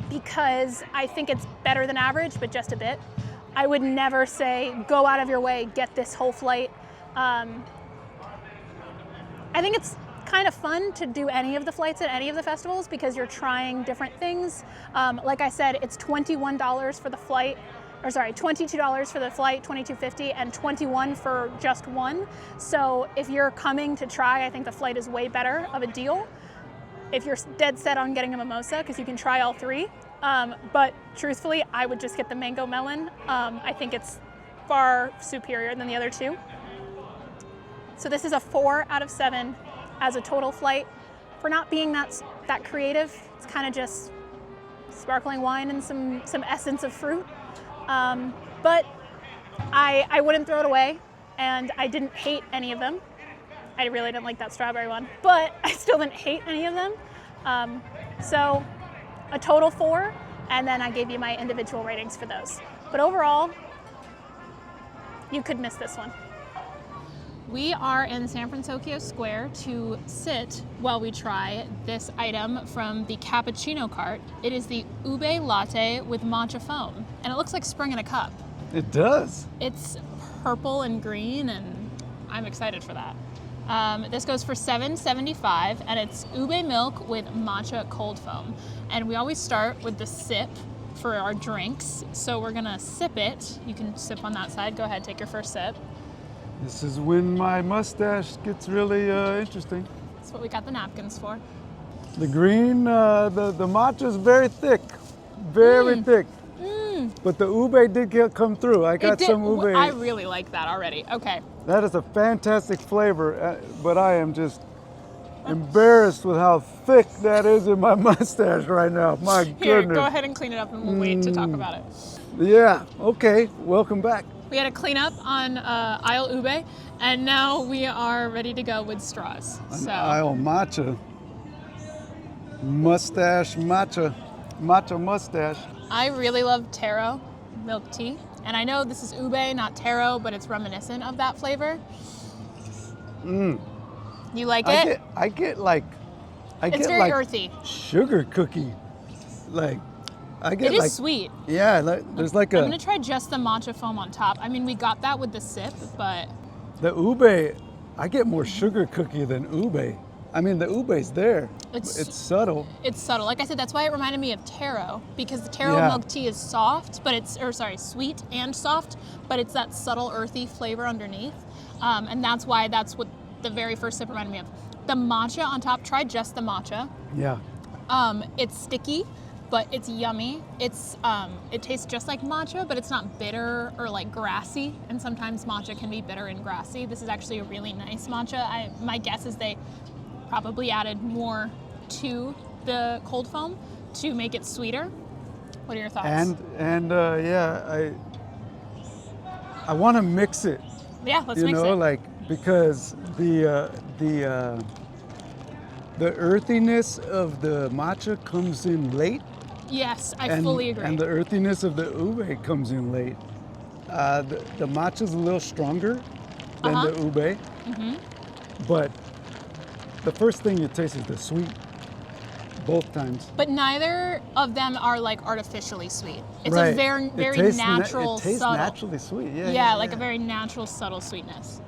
because I think it's better than average, but just a bit. I would never say, go out of your way, get this whole flight. I think it's kind of fun to do any of the flights at any of the festivals because you're trying different things. Like I said, it's $21 for the flight, or sorry, $22 for the flight, $22.50, and $21 for just one. So if you're coming to try, I think the flight is way better of a deal. If you're dead set on getting a mimosa, because you can try all 3. But truthfully, I would just get the mango melon. I think it's far superior than the other 2. So this is a 4 out of 7 as a total flight for not being that creative. It's kind of just sparkling wine and some essence of fruit. But I wouldn't throw it away, and I didn't hate any of them. I really didn't like that strawberry one, but I still didn't hate any of them. So a total 4, and then I gave you my individual ratings for those. But overall, you could miss this one. We are in San Francisco Square to sit while we try this item from the cappuccino cart. It is the Ube Latte with Matcha Foam, and it looks like spring in a cup. It does. It's purple and green, and I'm excited for that. This goes for $7.75, and it's ube milk with matcha cold foam. And we always start with the sip for our drinks, so we're gonna sip it. You can sip on that side. Go ahead, take your first sip. This is when my mustache gets really interesting. That's what we got the napkins for. The green, the matcha is very thick, very thick. But the ube did come through. I got some ube. I really like that already. Okay. That is a fantastic flavor, but I am just embarrassed with how thick that is in my mustache right now. My goodness. Here, go ahead and clean it up, and we'll wait to talk about it. Yeah. Okay. Welcome back. We had a clean up on aisle ube, and now we are ready to go with straws. Aisle matcha. Mustache matcha. Matcha mustache. I really love taro milk tea, and I know this is ube, not taro, but it's reminiscent of that flavor. You like it? It's very earthy. Sugar cookie. It is sweet. Yeah, there's like I'm gonna try just the matcha foam on top. I mean, we got that with the sip, but the ube, I get more sugar cookie than ube. I mean, the ube's there. It's subtle. It's subtle. Like I said, that's why it reminded me of taro, because the taro milk tea is soft, but sweet and soft, but it's that subtle earthy flavor underneath. And that's what the very first sip reminded me of. The matcha on top, try just the matcha. Yeah. It's sticky, but it's yummy. It tastes just like matcha, but it's not bitter or like grassy. And sometimes matcha can be bitter and grassy. This is actually a really nice matcha. My guess is they probably added more to the cold foam to make it sweeter. What are your thoughts? And I want to mix it. Yeah, let's mix it. Like, because the earthiness of the matcha comes in late. Yes, I fully agree. And the earthiness of the ube comes in late. The matcha's a little stronger than the ube, but the first thing you taste is the sweet, both times. But neither of them are like artificially sweet. It's a very natural, it tastes subtle. naturally sweet. Yeah, like a very natural, subtle sweetness.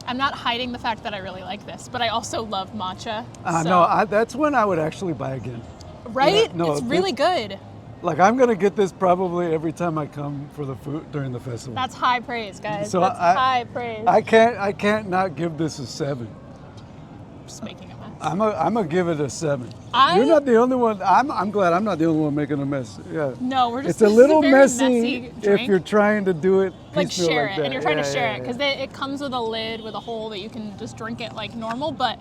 I'm not hiding the fact that I really like this, but I also love matcha. No, that's when I would actually buy again. Right? Yeah, no, it's really good. Like, I'm gonna get this probably every time I come for the food during the festival. That's high praise, guys. So that's high praise. I can't not give this a 7. Just making a mess. I'm gonna give it a 7. You're not the only one. I'm glad I'm not the only one making a mess. Yeah. No, we're just. It's a little very messy drink. if you're trying to do it like piecemeal share like it, that. and you're trying to share it because it comes with a lid with a hole that you can just drink it like normal. But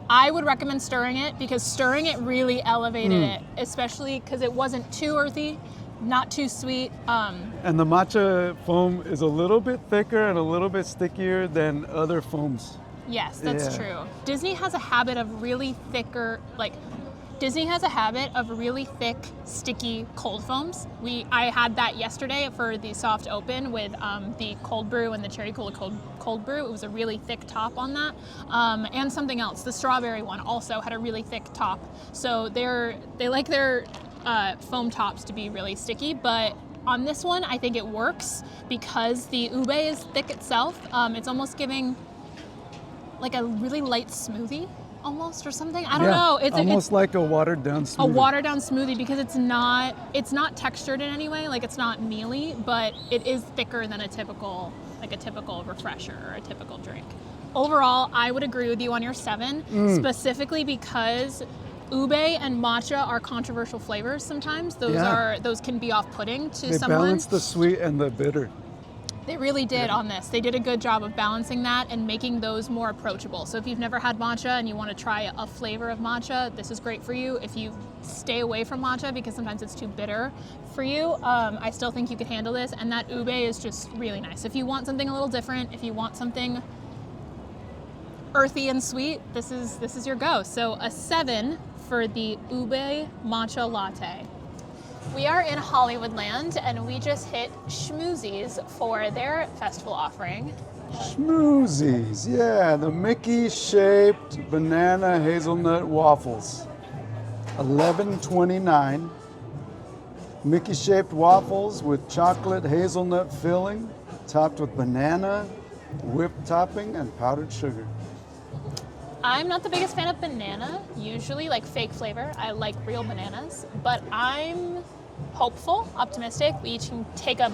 I would recommend stirring it because stirring it really elevated it, especially because it wasn't too earthy, not too sweet. And the matcha foam is a little bit thicker and a little bit stickier than other foams. Yes, that's true. Disney has a habit of really thick, sticky cold foams. I had that yesterday for the soft open with the cold brew and the cherry cola cold brew. It was a really thick top on that. And something else, the strawberry one also had a really thick top. So they like their foam tops to be really sticky, but on this one, I think it works because the ube is thick itself. It's almost giving like a really light smoothie almost or something. I don't know. It's almost like a watered down smoothie. A watered down smoothie because it's not textured in any way. Like it's not mealy, but it is thicker than a typical refresher or a typical drink. Overall, I would agree with you on your 7, specifically because ube and matcha are controversial flavors sometimes. Those can be off-putting to someone. They balance the sweet and the bitter. They really did on this. They did a good job of balancing that and making those more approachable. So if you've never had matcha and you want to try a flavor of matcha, this is great for you. If you stay away from matcha because sometimes it's too bitter for you, I still think you could handle this. And that ube is just really nice. If you want something a little different, if you want something earthy and sweet, this is your go. So a 7 for the ube matcha latte. We are in Hollywoodland and we just hit Schmoozies for their festival offering. Schmoozies, yeah, the Mickey-shaped banana hazelnut waffles. $11.29. Mickey-shaped waffles with chocolate hazelnut filling, topped with banana, whipped topping, and powdered sugar. I'm not the biggest fan of banana, usually, like fake flavor. I like real bananas, but I'm hopeful, optimistic. We each can take a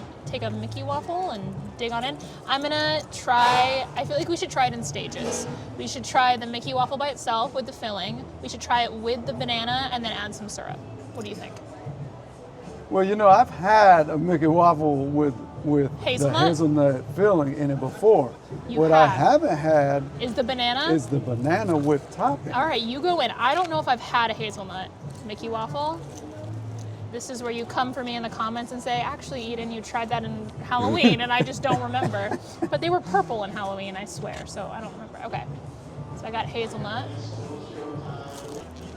Mickey waffle and dig on it. I'm gonna try, I feel like we should try it in stages. We should try the Mickey waffle by itself with the filling. We should try it with the banana and then add some syrup. What do you think? Well, I've had a Mickey waffle with hazelnut? the hazelnut filling in it before. I haven't had is the banana whipped topping. All right, you go in. I don't know if I've had a hazelnut Mickey waffle. This is where you come for me in the comments and say, actually, Eden, you tried that in Halloween, and I just don't remember. But they were purple in Halloween, I swear, so I don't remember. Okay, so I got hazelnut.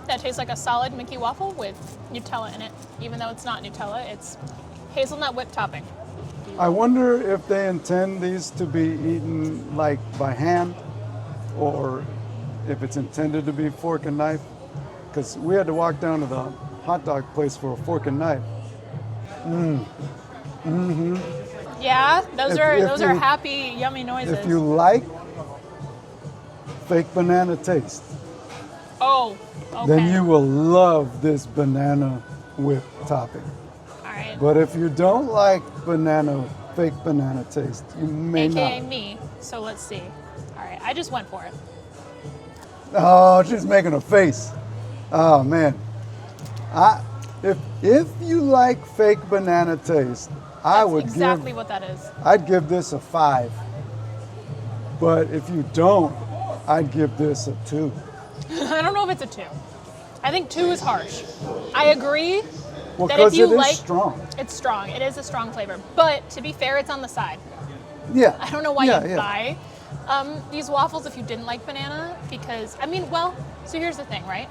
That tastes like a solid Mickey waffle with Nutella in it. Even though it's not Nutella, it's hazelnut whipped topping. I wonder if they intend these to be eaten like by hand or if it's intended to be fork and knife. Because we had to walk down to the hot dog place for a fork and knife. Yeah, those are happy, yummy noises. If you like fake banana taste, Oh, okay. then you will love this banana whip topping. All right. But if you don't like fake banana taste, you may AKA not. me. So let's see. All right, I just went for it. Oh, she's making a face. Oh man. If you like fake banana taste, That's exactly what that is. I'd give this a 5. But if you don't, I'd give this a 2. I don't know if it's a 2. I think 2 is harsh. I agree Well, that if because you it is like, strong. it's strong. It is a strong flavor. But to be fair, it's on the side. Yeah. I don't know why you'd buy these waffles if you didn't like banana, because, I mean, well, so here's the thing, right?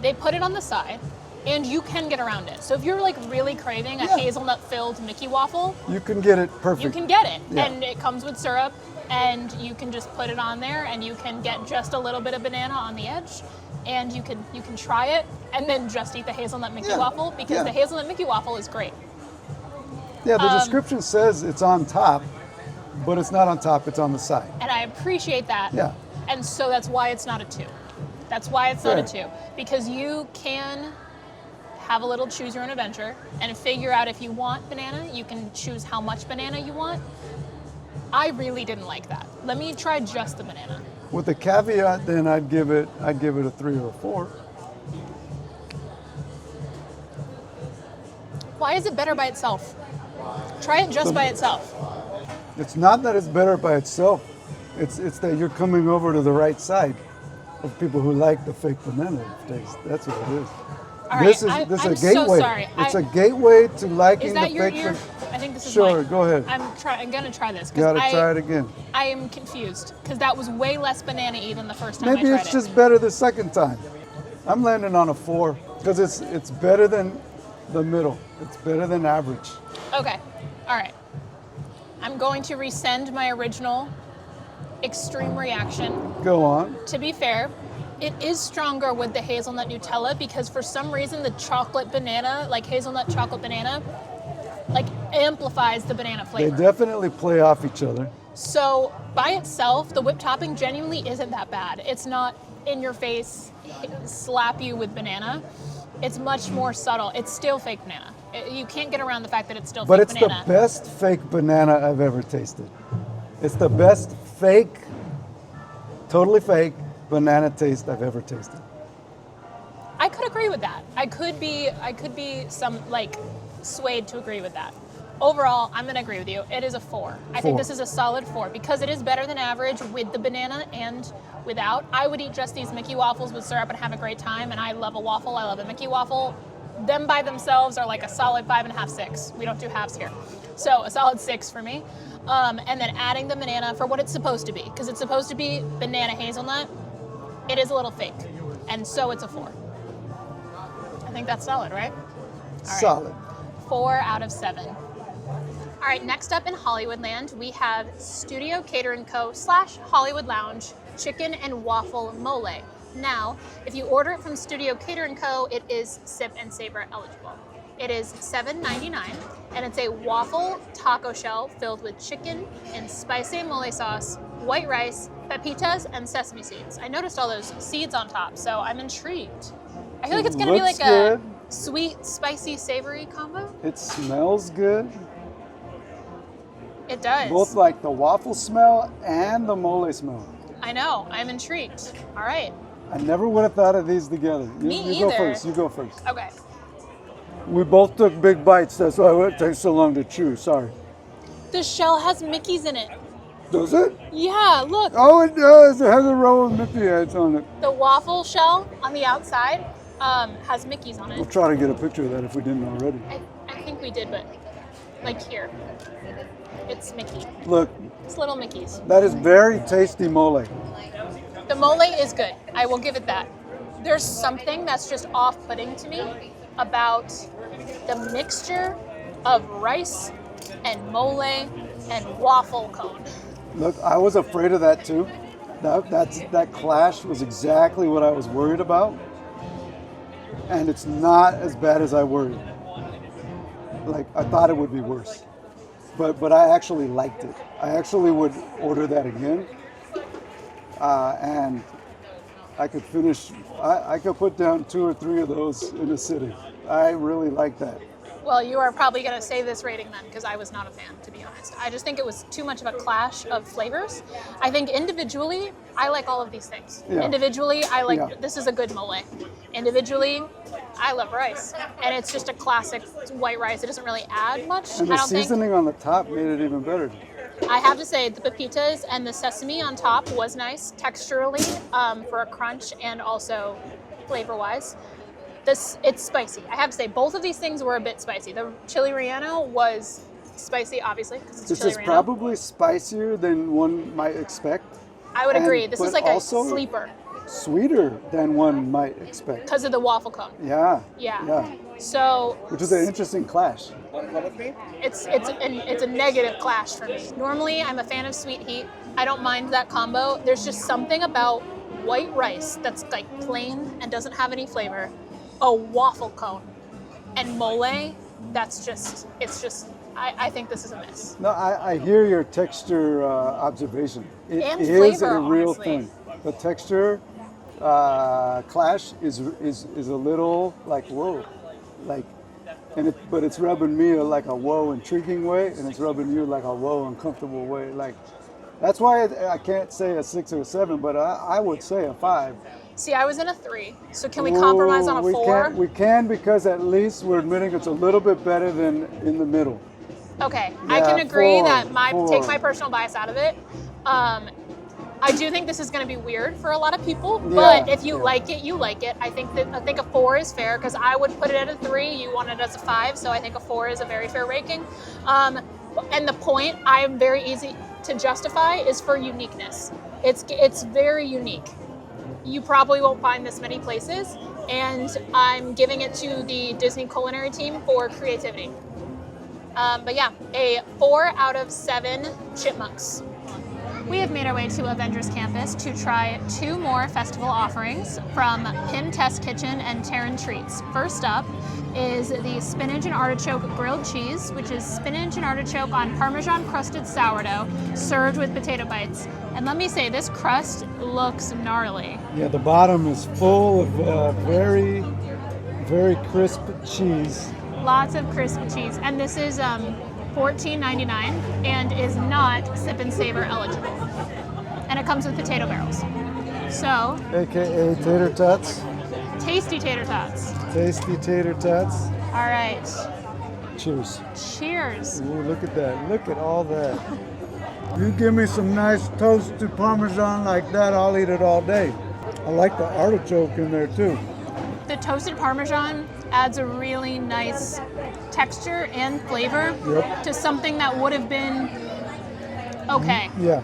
They put it on the side, and you can get around it. So if you're like really craving a hazelnut-filled Mickey waffle, You can get it perfect. you can get it. Yeah. And it comes with syrup, and you can just put it on there, and you can get just a little bit of banana on the edge, and you can try it, and then just eat the hazelnut Mickey waffle, because the hazelnut Mickey waffle is great. Yeah, the description says it's on top, but it's not on top, it's on the side. And I appreciate that. Yeah. And so that's why it's not a 2. That's why it's not a Fair. 2. Because you can have a little choose your own adventure and figure out if you want banana. You can choose how much banana you want. I really didn't like that. Let me try just the banana. With the caveat, then I'd give it a 3 or a 4. Why is it better by itself? Try it just by itself. It's not that it's better by itself. It's that you're coming over to the right side of people who like the fake banana taste. That's what it is. All right, This is I'm a so gateway. sorry. It's a gateway to liking Is the that your fake. ear? I think this is Sure, mine. go ahead. I'm gonna try this Gotta because try it again. I am confused because that was way less banana-y than the first time Maybe I tried it's just better the second time. I'm landing on a 4 because it's better than the middle. It's better than average. Okay, all right. I'm going to resend my original extreme reaction. Go on. To be fair, it is stronger with the hazelnut Nutella because for some reason the chocolate banana, like hazelnut chocolate banana, like amplifies the banana They flavor. definitely play off each other. So by itself, the whipped topping genuinely isn't that bad. It's not in your face, slap you with banana. It's much more subtle. It's still fake banana. You can't get around the fact that it's still But fake it's banana. the best fake banana I've ever tasted. It's the best fake, totally fake banana taste I've ever tasted. I could agree with that. I could be some like swayed to agree with that. Overall, I'm gonna agree with you. It is a 4. I think 4. this is a solid 4 because it is better than average with the banana and without. I would eat just these Mickey waffles with syrup and have a great time. And I love a waffle. I love a Mickey waffle. Them by themselves are like a solid 5.5, 6. We don't do halves here, so a solid 6 for me. And then adding the banana for what it's supposed to be, because it's supposed to be banana hazelnut. It is a little fake, and so it's a 4. I think that's solid, right? All right. Solid. 4 out of 7. All right, next up in Hollywoodland, we have Studio Catering Co. / Hollywood Lounge Chicken and Waffle Mole. Now, if you order it from Studio Catering Co., it is Sip and Savor eligible. It is $7.99, and it's a waffle taco shell filled with chicken and spicy mole sauce, white rice, pepitas, and sesame seeds. I noticed all those seeds on top, so I'm intrigued. I feel like it's gonna be like Looks good. a sweet, spicy, savory combo. It smells good. It does. Both like the waffle smell and the mole smell. I know. I'm intrigued. All right. I never would have thought of these together. Me you go either. first. You go first. Okay. We both took big bites. That's why it takes so long to chew. Sorry. The shell has Mickeys in it. Does it? Yeah, look. Oh, it does. It has a row of Mickey heads on it. The waffle shell on the outside has Mickeys on We'll it. try to get a picture of that if we didn't already. I think we did, but like here. It's Mickey. Look, It's little Mickeys. that is very tasty mole. The mole is good. I will give it that. There's something that's just off-putting to me about the mixture of rice and mole and waffle cone. Look, I was afraid of that too. That clash was exactly what I was worried about. And it's not as bad as I worried. Like, I thought it would be worse. But I actually liked it. I actually would order that again. And I could finish. I could put down 2 or 3 of those in a sitting. I really like that. Well, you are probably going to say this rating then, because I was not a fan, to be honest. I just think it was too much of a clash of flavors. I think individually, I like all of these things. Yeah. Individually, I like, this is a good mole. Individually, I love rice. And it's just a classic white rice. It doesn't really add much. And the seasoning on the top made it even better. I have to say, the pepitas and the sesame on top was nice texturally for a crunch and also flavor-wise. It's spicy. I have to say, both of these things were a bit spicy. The chili relleno was spicy, obviously, because it's chili relleno. This is probably spicier than one might expect. I would agree. This is like a sleeper. Sweeter than one might expect. Because of the waffle cone. Yeah. Yeah. So. Which is an interesting clash. It's a negative clash for me. Normally, I'm a fan of sweet heat. I don't mind that combo. There's just something about white rice that's like plain and doesn't have any flavor. A waffle cone and mole, I think this is a miss. No, I hear your texture observation. It and is flavor, a real honestly. thing. The texture clash is a little like whoa, like, but it's rubbing me like a whoa intriguing way, and it's rubbing you like a whoa uncomfortable way. Like, that's why I can't say a 6 or a 7, but I would say a 5. See, I was in a 3, so can we compromise on a 4? We can, because at least we're admitting it's a little bit better than in the middle. Okay, Yeah, I can agree 4, that 4. take my personal bias out of it. I do think this is going to be weird for a lot of people, but if you like it, you like it. I think a 4 is fair, because I would put it at a 3. You want it as a 5, so I think a 4 is a very fair ranking. And the point I am very easy to justify is for uniqueness. It's very unique. You probably won't find this many places, and I'm giving it to the Disney culinary team for creativity. But yeah, a 4 out of 7 chipmunks. We have made our way to Avengers Campus to try 2 more festival offerings from Pim Test Kitchen and Terran Treats. First up is the spinach and artichoke grilled cheese, which is spinach and artichoke on Parmesan crusted sourdough served with potato bites. And let me say, this crust looks gnarly. Yeah, the bottom is full of very, very crisp cheese. Lots of crisp cheese. And this is $14.99 and is not Sip and Savor eligible. And it comes with potato barrels. So, AKA tater tots. tasty tater tots. Tasty tater tots. All right. Cheers. Cheers. Ooh, look at that. Look at all that. You give me some nice toasted Parmesan like that, I'll eat it all day. I like the artichoke in there too. The toasted Parmesan adds a really nice texture and flavor to something that would have been okay. Yeah.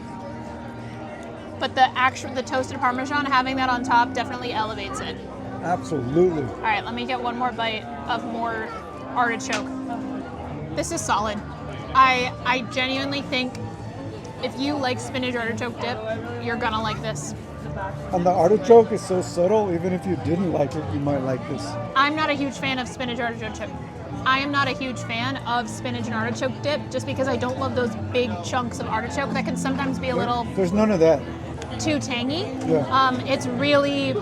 But the toasted Parmesan, having that on top definitely elevates it. Absolutely. All right, let me get one more bite of more artichoke. This is solid. I genuinely think if you like spinach artichoke dip, you're gonna like this. And the artichoke is so subtle, even if you didn't like it, you might like this. I'm not a huge fan of spinach artichoke dip. I am not a huge fan of spinach and artichoke dip just because I don't love those big chunks of artichoke that can sometimes be a little There's none of that. too tangy. Yeah. It's really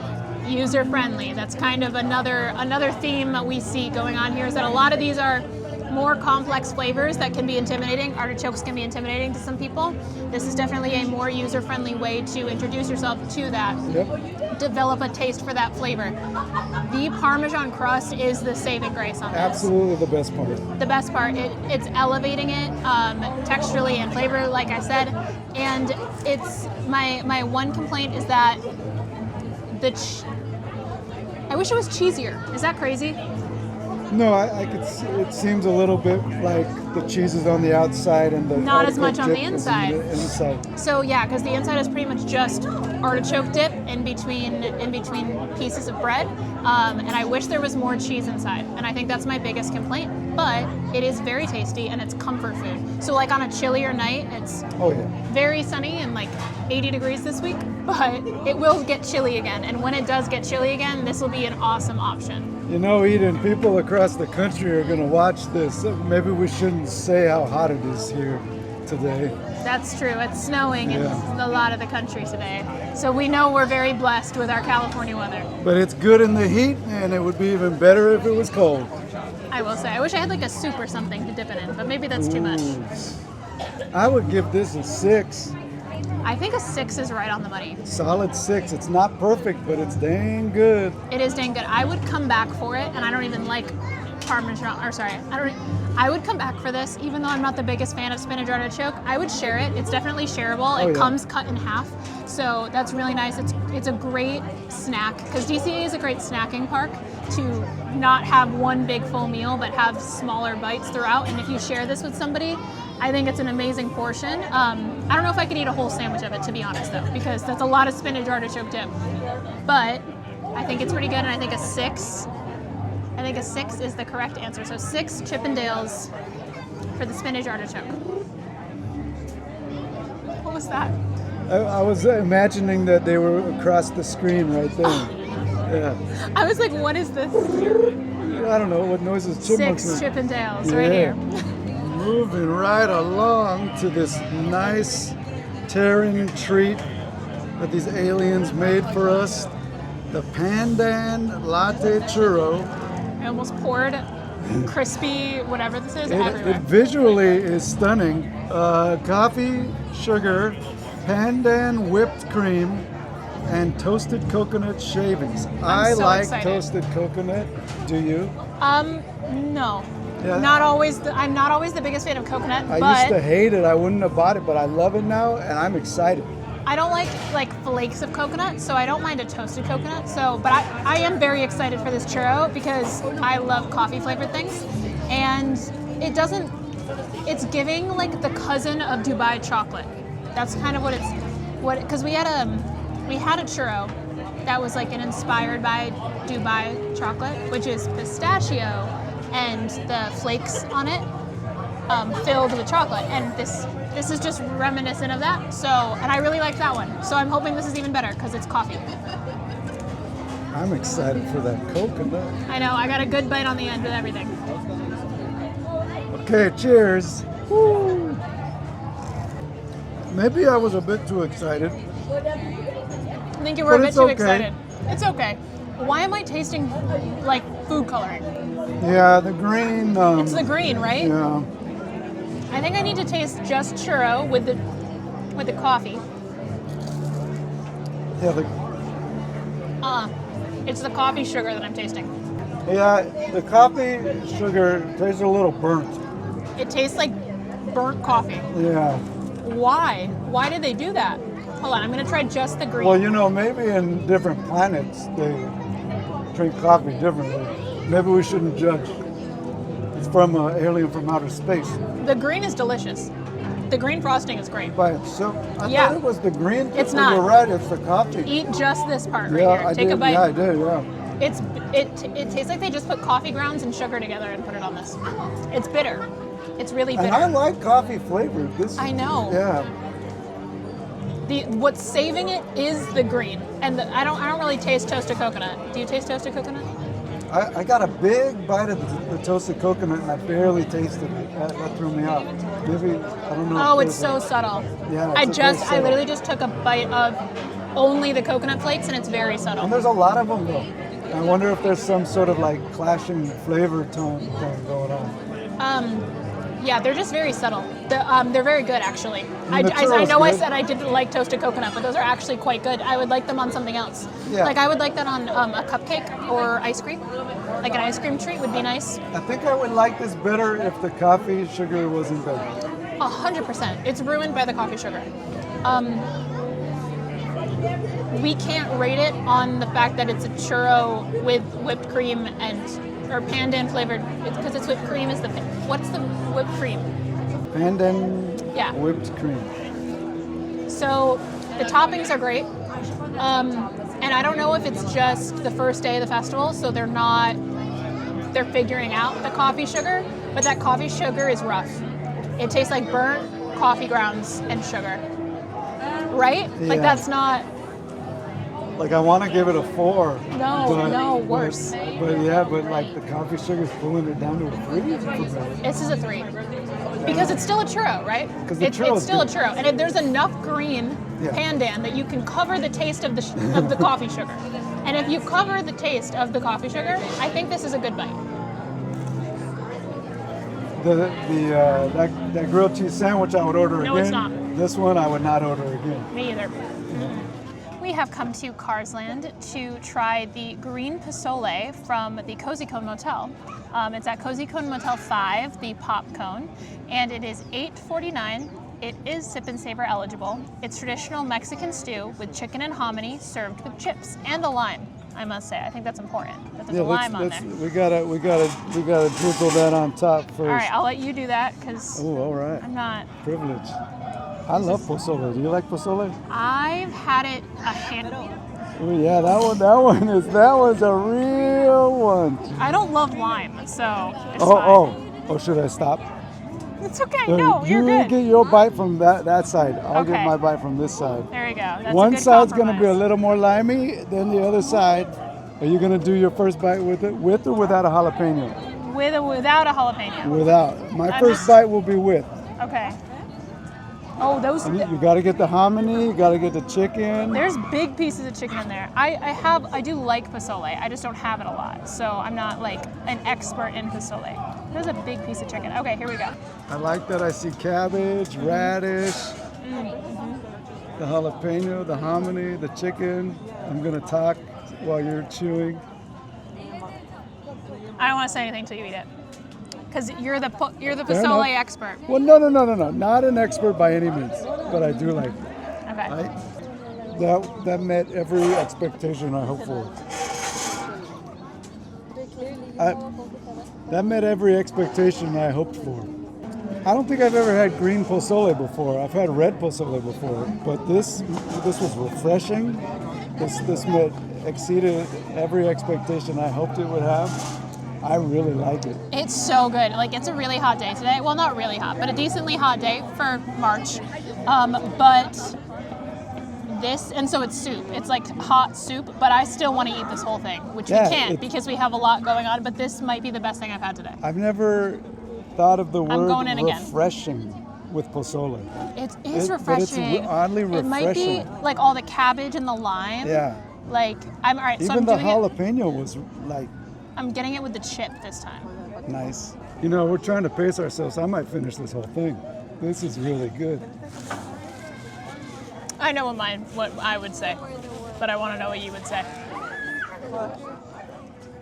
user friendly. That's kind of another theme we see going on here, is that a lot of these are more complex flavors that can be intimidating. Artichokes can be intimidating to some people. This is definitely a more user-friendly way to introduce yourself to that. Yep. Develop a taste for that flavor. The Parmesan crust is the saving grace on this. Absolutely the best part. The best part, it's elevating it texturally and flavor, like I said. And it's my one complaint is that I wish it was cheesier. Is that crazy? No, I could see, it seems a little bit like the cheese is on the outside and the not as artichoke much on the dip is inside. in the inside. So yeah, because the inside is pretty much just artichoke dip in between pieces of bread, and I wish there was more cheese inside. And I think that's my biggest complaint. But it is very tasty and it's comfort food. So like on a chillier night, it's very sunny and like 80 degrees this week, but it will get chilly again. And when it does get chilly again, this will be an awesome option. You know, Eden, people across the country are going to watch this. Maybe we shouldn't say how hot it is here. today. That's true. It's snowing in Yeah. a lot of the country today. So we know we're very blessed with our California weather. But it's good in the heat, and it would be even better if it was cold. I will say. I wish I had like a soup or something to dip it in, but maybe that's too much. I would give this a 6. I think a 6 is right on the money. Solid 6. It's not perfect, but it's dang good. It is dang good. I would come back for it, and I don't even like Parmesan, or sorry, I would come back for this, even though I'm not the biggest fan of spinach artichoke. I would share it. It's definitely shareable. It comes cut in half, so that's really nice. It's a great snack, because DCA is a great snacking park to not have one big full meal, but have smaller bites throughout. And if you share this with somebody, I think it's an amazing portion. I don't know if I could eat a whole sandwich of it, to be honest, though, because that's a lot of spinach artichoke dip. But I think it's pretty good, and I think a 6 is the correct answer. So 6 Chippendales for the spinach artichoke. What was that? I was imagining that they were across the screen right there. Yeah. I was like, what is this? I don't know what noises chipmunks 6 make. Chippendales right here. Moving right along to this nice tearing treat that these aliens made for us. The Pandan Latte Churro. I almost poured crispy, whatever this is, It everywhere. visually is stunning. Coffee, sugar, pandan whipped cream, and toasted coconut shavings. I so like excited. toasted coconut. Do you? No. Yeah. Not always. I'm not always the biggest fan of coconut, I but used to hate it. I wouldn't have bought it, but I love it now, and I'm excited. I don't like flakes of coconut, so I don't mind a toasted coconut. So, but I am very excited for this churro because I love coffee flavored things, and it's giving like the cousin of Dubai chocolate. That's kind of because we had a churro that was like inspired by Dubai chocolate, which is pistachio and the flakes on it filled with chocolate, and this is just reminiscent of that. So, and I really like that one. So I'm hoping this is even better because it's coffee. I'm excited for that coconut. I know, I got a good bite on the end with everything. Okay, cheers. Woo. Maybe I was a bit too excited. I think you were a But bit it's too okay. excited. It's okay. Why am I tasting like food coloring? Yeah, the green. It's the green, right? Yeah. I think I need to taste just churro with the coffee. Yeah, It's the coffee sugar that I'm tasting. the coffee sugar tastes a little burnt. It tastes like burnt coffee. Yeah. Why? Why did they do that? Hold on, I'm gonna try just the green. Well, maybe in different planets they drink coffee differently. Maybe we shouldn't judge. It's from an alien from outer space. The green is delicious. The green frosting is great. By itself. I Yeah. thought it was the green. It's but not. You're right, it's the coffee. Eat just this part right Yeah, here. I Take did. a bite. Yeah, I did, yeah. It tastes like they just put coffee grounds and sugar together and put it on this. It's bitter. It's really bitter. And I like coffee flavored. I know. Yeah. What's saving it is the green, and I don't really taste toasted coconut. Do you taste toasted coconut? I got a big bite of the toasted coconut and I barely tasted it. That threw me off. Maybe, I don't know. Oh, if it's there's so subtle. Yeah, I it's very subtle. literally just took a bite of only the coconut flakes, and it's very subtle. And there's a lot of them though. I wonder if there's some sort of like clashing flavor tone thing going on. Yeah, they're just very subtle. They're very good, actually. the I churro's know I good. said I didn't like toasted coconut, but those are actually quite good. I would like them on something else. Yeah. Like I would like that on a cupcake or ice cream. Like an ice cream treat would be nice. I think I would like this better if the coffee sugar wasn't better. 100%. It's ruined by the coffee sugar. We can't rate it on the fact that it's a churro with whipped cream or pandan flavored. It's because it's whipped cream is the thing. What's the whipped cream? Pandan Yeah. whipped cream. So the toppings are great. And I don't know if it's just the first day of the festival, so they're figuring out the coffee sugar, but that coffee sugar is rough. It tastes like burnt coffee grounds and sugar. Right? Like Yeah. that's not Like I want to give it a 4. No, worse. But like the coffee sugar's pulling it down to a 3 for me. This is a 3. Because it's still a churro, right? It's still a churro. And there's enough green pandan that you can cover the taste of the coffee sugar. And if you cover the taste of the coffee sugar, I think this is a good bite. That grilled cheese sandwich I would order again. No, it's not. This one I would not order again. Me either. We have come to Carsland to try the green pozole from the Cozy Cone Motel. It's at Cozy Cone Motel 5, the pop cone, and it is $8.49. It is sip and savor eligible. It's traditional Mexican stew with chicken and hominy served with chips and a lime. I must say, I think that's important. That there's a lime on there. We gotta drizzle that on top first. All right, I'll let you do that because all right. I'm not Privilege. I love pozole. Do you like pozole? I've had it a handful. Oh yeah, that was a real one. I don't love lime, so it's Oh, should I stop? It's okay. No, you're good. You get your bite from that side. I'll get my bite from this side. There you go. That's One a good side's compromise. gonna be a little more limey than the other side. Are you gonna do your first bite with or without a jalapeno? Without a jalapeno. Without. My first bite will be with. Okay. Oh, those. You gotta get the hominy. You gotta get the chicken. There's big pieces of chicken in there. I do like pozole. I just don't have it a lot, so I'm not like an expert in pozole. There's a big piece of chicken. Okay, here we go. I like that I see cabbage, radish, the jalapeno, the hominy, the chicken. I'm gonna talk while you're chewing. I don't want to say anything until you eat it, because you're the pozole expert. Well, no, not an expert by any means, but I do like it. Okay. That met every expectation I hoped for. That met every expectation I hoped for. I don't think I've ever had green pozole before. I've had red pozole before, but this was refreshing. This exceeded every expectation I hoped it would have. I really like it. It's so good. Like, it's a really hot day today. Well, not really hot, but a decently hot day for March. But this, and so it's soup. It's like hot soup, but I still want to eat this whole thing, which we can't because we have a lot going on, but this might be the best thing I've had today. I've never thought of the word refreshing again. With pozole. It is refreshing. But it's oddly refreshing. It might be like all the cabbage and the lime. Yeah. Like, I'm all right. Even so I'm the doing jalapeno was like. I'm getting it with the chip this time. Nice. You know, we're trying to pace ourselves. I might finish this whole thing. This is really good. I know what I would say, but I want to know what you would say.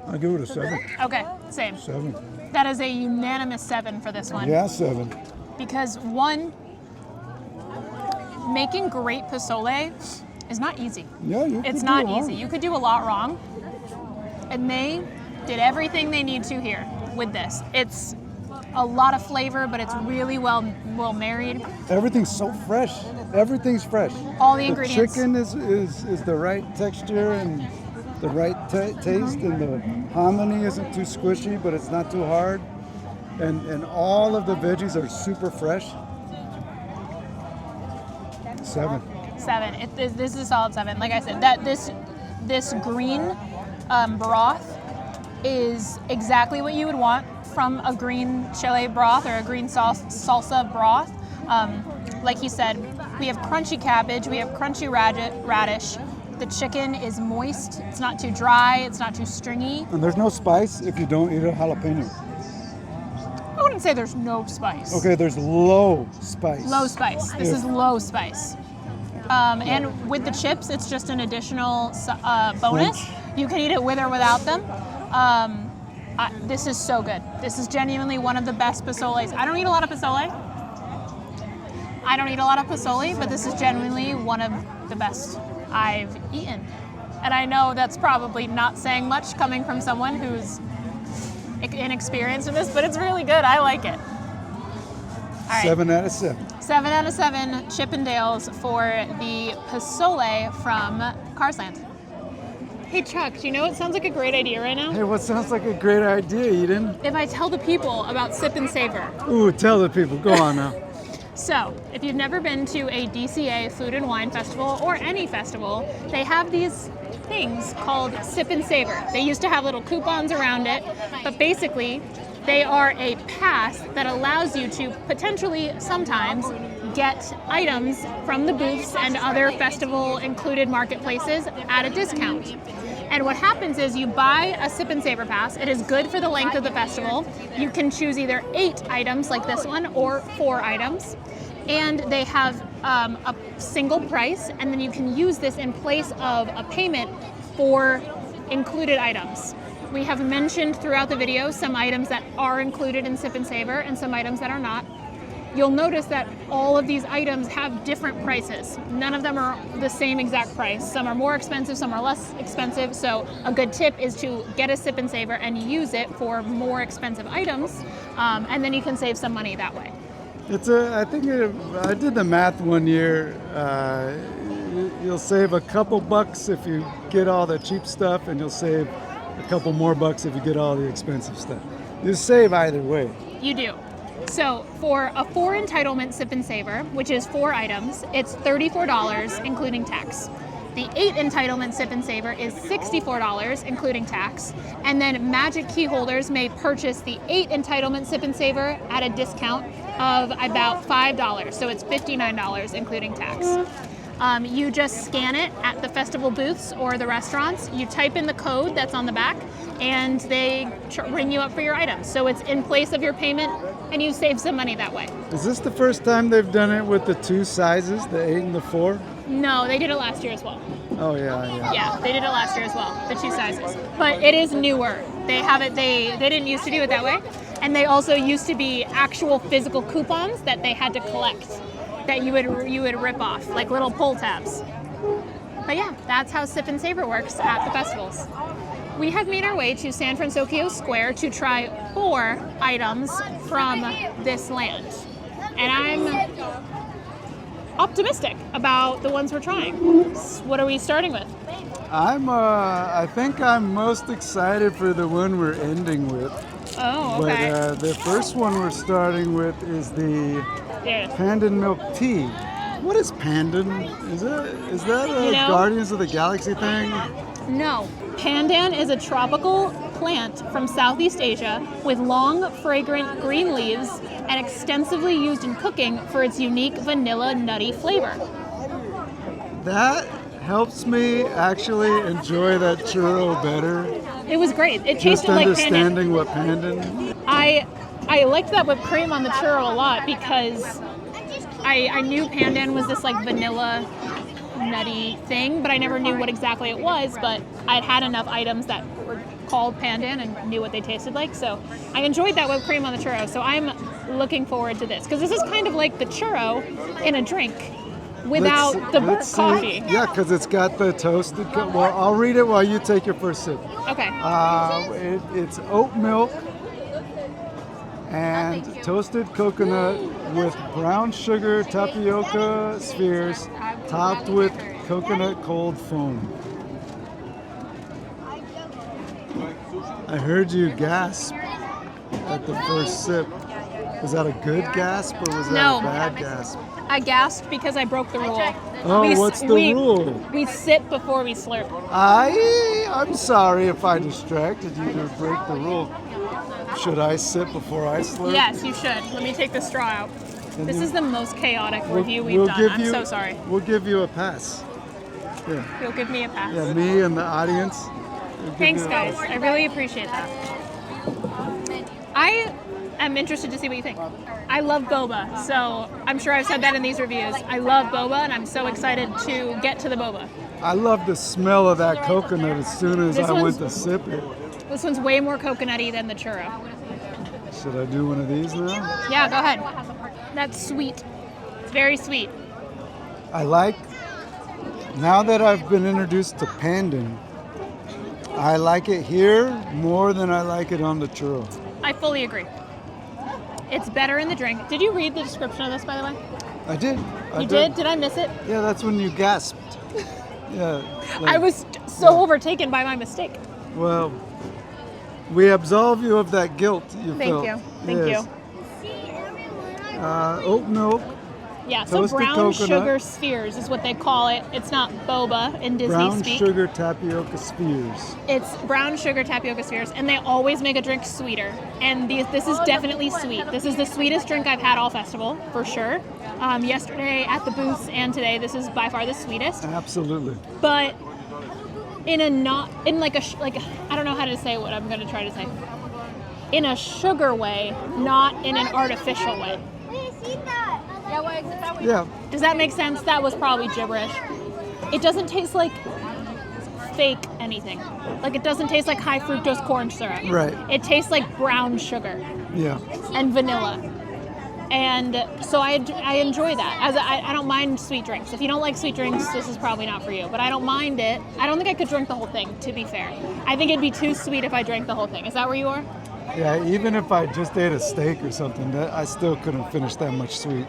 I'll give it a 7. Okay, same. 7. That is a unanimous 7 for this one. Yeah, 7. Because one, making great pozole is not easy. Yeah, it's not easy. You could do a lot wrong, and they did everything they need to here with this. It's a lot of flavor, but it's really well married. Everything's so fresh. Everything's fresh. All the ingredients. The chicken is the right texture and the right taste, and the hominy isn't too squishy, but it's not too hard. And all of the veggies are super fresh. 7. 7. This is a solid 7. Like I said, that this green broth is exactly what you would want from a green chile broth or a green salsa broth. Like he said, we have crunchy cabbage, we have crunchy radish. The chicken is moist. It's not too dry. It's not too stringy. And there's no spice if you don't eat a jalapeno. I wouldn't say there's no spice. Okay, there's low spice. Low spice. This is low spice. And with the chips, it's just an additional bonus. You can eat it with or without them. This is so good. This is genuinely one of the best pozoles. I don't eat a lot of pozole. But this is genuinely one of the best I've eaten. And I know that's probably not saying much coming from someone who's inexperienced in this, but it's really good. I like it. All right. 7 out of 7. 7 out of 7 Chippendales for the pozole from Carsland. Hey Chuck, do you know what sounds like a great idea right now? Hey, what sounds like a great idea, Eden? If I tell the people about Sip and Savor. Ooh, tell the people. Go on now. So, if you've never been to a DCA food and wine festival or any festival, they have these things called Sip and Savor. They used to have little coupons around it, but basically they are a pass that allows you to potentially sometimes get items from the booths and other festival included marketplaces at a discount. And what happens is you buy a Sip and Savor pass. It is good for the length of the festival. You can choose either 8 items like this one or 4 items. And they have a single price, and then you can use this in place of a payment for included items. We have mentioned throughout the video some items that are included in Sip and Savor and some items that are not. You'll notice that all of these items have different prices. None of them are the same exact price. Some are more expensive, some are less expensive. So a good tip is to get a Sip and Savor and use it for more expensive items, and then you can save some money that way. I did the math one year. You'll save a couple bucks if you get all the cheap stuff, and you'll save a couple more bucks if you get all the expensive stuff. You save either way. You do. So for a 4 entitlement Sip and Savor, which is 4 items, it's $34 including tax. The 8 entitlement Sip and Savor is $64 including tax. And then Magic Key holders may purchase the 8 entitlement Sip and Savor at a discount of about $5. So it's $59 including tax. You just scan it at the festival booths or the restaurants. You type in the code that's on the back, and they ring you up for your items. So it's in place of your payment, and you save some money that way. Is this the first time they've done it with the 2 sizes, the 8 and the 4? No, they did it last year as well. Oh yeah. Yeah, they did it last year as well, the 2 sizes. But it is newer. They have it. They didn't used to do it that way, and they also used to be actual physical coupons that they had to collect, that you would rip off, like little pull tabs. But yeah, that's how Sip and Savor works at the festivals. We have made our way to San Francisco Square to try 4 items from this land. And I'm optimistic about the ones we're trying. What are we starting with? I think I'm most excited for the one we're ending with. Oh, okay. But the first one we're starting with is the Pandan Milk Tea. What is Pandan? Is that a Guardians of the Galaxy thing? No. Pandan is a tropical plant from Southeast Asia with long, fragrant green leaves and extensively used in cooking for its unique vanilla nutty flavor. That helps me actually enjoy that churro better. It was great. It tasted like Pandan. Just understanding what Pandan. I liked that whipped cream on the churro a lot because I knew Pandan was this like vanilla nutty thing, but I never knew what exactly it was. But I'd had enough items that were called Pandan and knew what they tasted like, so I enjoyed that whipped cream on the churro. So I'm looking forward to this because this is kind of like the churro in a drink without the coffee. Yeah, because it's got the toasted. Well, I'll read it while you take your first sip. Okay. It's oat milk and toasted coconut with brown sugar tapioca spheres topped with coconut cold foam. I heard you gasp at the first sip. Was that a good gasp or was that a bad gasp? I gasped because I broke the rule. Oh, what's the rule? We sip before we slurp. I'm sorry if I distracted you to break the rule. Should I sip before I slurp? Yes, you should. Let me take the straw out. This is the most chaotic review we've done. I'm so sorry. We'll give you a pass. Yeah. You'll give me a pass. Yeah, me and the audience. Thanks, guys. I really appreciate that. I am interested to see what you think. I love boba, so I'm sure I've said that in these reviews. I love boba, and I'm so excited to get to the boba. I love the smell of that coconut as soon as I went to sip it. This one's way more coconutty than the churro. Should I do one of these now? Yeah, go ahead. That's sweet. It's very sweet. Now that I've been introduced to Pandan, I like it here more than I like it on the churro. I fully agree. It's better in the drink. Did you read the description of this, by the way? I did. You did? Did I miss it? Yeah, that's when you gasped. Yeah. I was so overtaken by my mistake. Well, we absolve you of that guilt you felt. Thank you. Oat milk Yeah, so Toasted brown coconut. sugar spheres is what they call it. It's not boba in Disney Brown speak. sugar tapioca spheres. It's brown sugar tapioca spheres, and they always make a drink sweeter. And this is definitely sweet. This is the sweetest drink I've had all festival, for sure. Yesterday at the booths and today, this is by far the sweetest. Absolutely. But I don't know how to say what I'm going to try to say. In a sugar way, not in an artificial way. Yeah. Does that make sense? That was probably gibberish. It doesn't taste like fake anything. Like, it doesn't taste like high fructose corn syrup. Right. It tastes like brown sugar Yeah. and vanilla. And so I enjoy that. I don't mind sweet drinks. If you don't like sweet drinks, this is probably not for you. But I don't mind it. I don't think I could drink the whole thing, to be fair. I think it'd be too sweet if I drank the whole thing. Is that where you are? Yeah, even if I just ate a steak or something, I still couldn't finish that much sweet.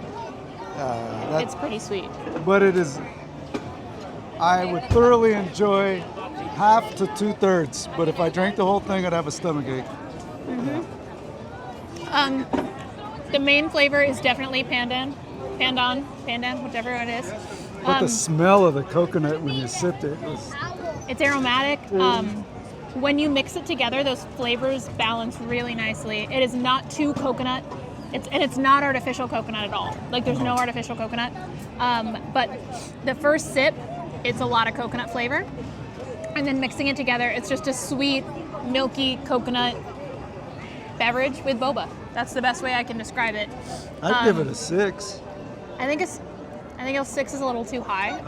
It's pretty sweet. But it is, I would thoroughly enjoy half to 2/3, but if I drank the whole thing, I'd have a stomachache. The main flavor is definitely pandan, whichever it is. But the smell of the coconut when you sipped it was... It's aromatic. When you mix it together, those flavors balance really nicely. It is not too coconut. It's not artificial coconut at all. Like, there's no artificial coconut. But the first sip, it's a lot of coconut flavor. And then mixing it together, it's just a sweet, milky coconut beverage with boba. That's the best way I can describe it. I'd give it a 6. I think a 6 is a little too high.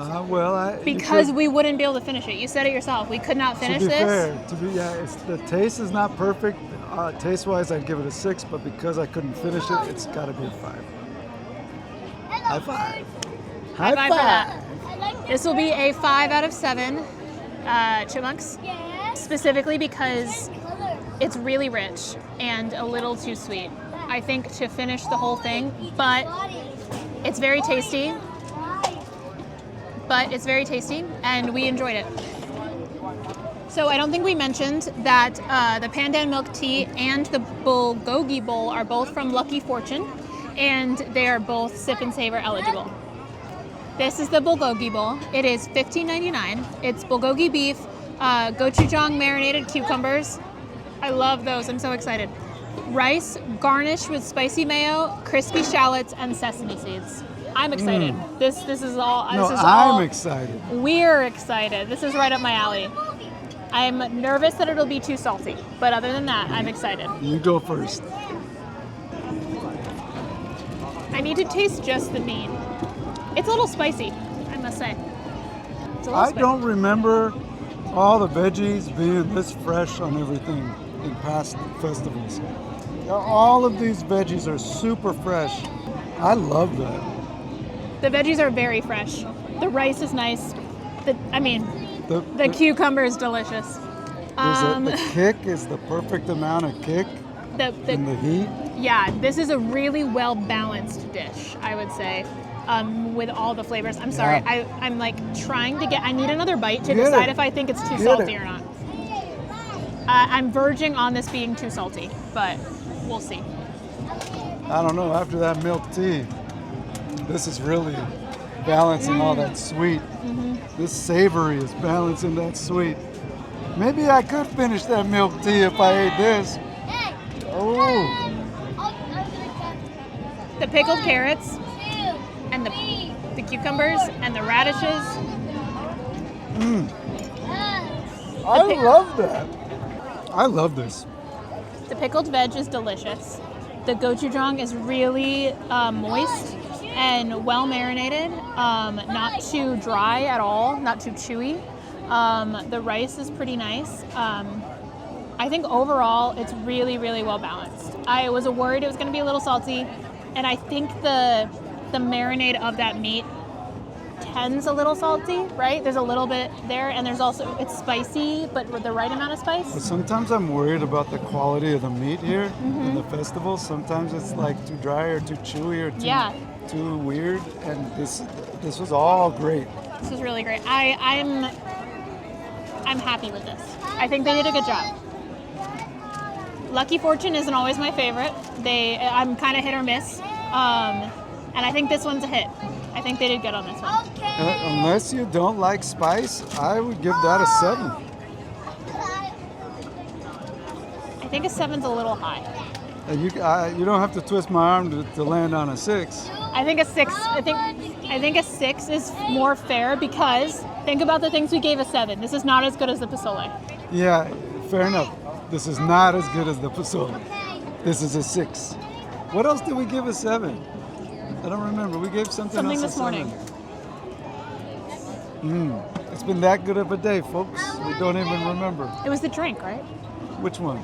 Because we wouldn't be able to finish it. You said it yourself. We could not finish this. The taste is not perfect. Taste-wise, I'd give it a 6, but because I couldn't finish it, it's got to be a 5. High five. High five for that. This will be a 5 out of 7 chipmunks, specifically because it's really rich and a little too sweet. I think to finish the whole thing, but it's very tasty. And we enjoyed it. So I don't think we mentioned that the Pandan Milk Tea and the Bulgogi Bowl are both from Lucky Fortune, and they are both Sip and Savor eligible. This is the Bulgogi Bowl. It is $15.99. It's bulgogi beef, gochujang marinated cucumbers. I love those. I'm so excited. Rice garnished with spicy mayo, crispy shallots, and sesame seeds. I'm excited. This is all. I'm excited. We're excited. This is right up my alley. I'm nervous that it'll be too salty, but other than that, I'm excited. You go first. I need to taste just the meat. It's a little spicy, I must say. I don't remember all the veggies being this fresh on everything in past festivals. All of these veggies are super fresh. I love that. The veggies are very fresh. The rice is nice. The cucumber is delicious. The kick is the perfect amount of kick in the heat. Yeah, this is a really well-balanced dish, I would say, with all the flavors. I'm sorry, I'm like trying to I need another bite to decide if I think it's too salty or not. I'm verging on this being too salty, but we'll see. I don't know, after that milk tea, this is really balancing all that sweet. This savory is balancing that sweet. Maybe I could finish that milk tea if I ate this. Oh. The pickled carrots and the cucumbers and the radishes. I love that. I love this. The pickled veg is delicious. The gochujang is really moist and well marinated, not too dry at all, not too chewy. The rice is pretty nice. I think overall it's really, really well balanced. I was worried it was going to be a little salty, and I think the marinade of that meat tends a little salty, right? There's a little bit there, and there's also, it's spicy, but with the right amount of spice. But sometimes I'm worried about the quality of the meat here in the festival. Sometimes it's like too dry or too chewy or too weird, and this was all great. This is really great. I'm happy with this. I think they did a good job. Lucky Fortune isn't always my favorite. I'm kind of hit or miss. And I think this one's a hit. I think they did good on this one. Unless you don't like spice, I would give that a 7. I think a 7's a little high. You don't have to twist my arm to land on a 6. I think a 6. I think a 6 is more fair because think about the things we gave a 7. This is not as good as the pozole. Yeah, fair enough. This is not as good as the pozole. This is a 6. What else did we give a 7? I don't remember. We gave something else this morning. It's been that good of a day, folks. We don't even remember. It was the drink, right? Which one?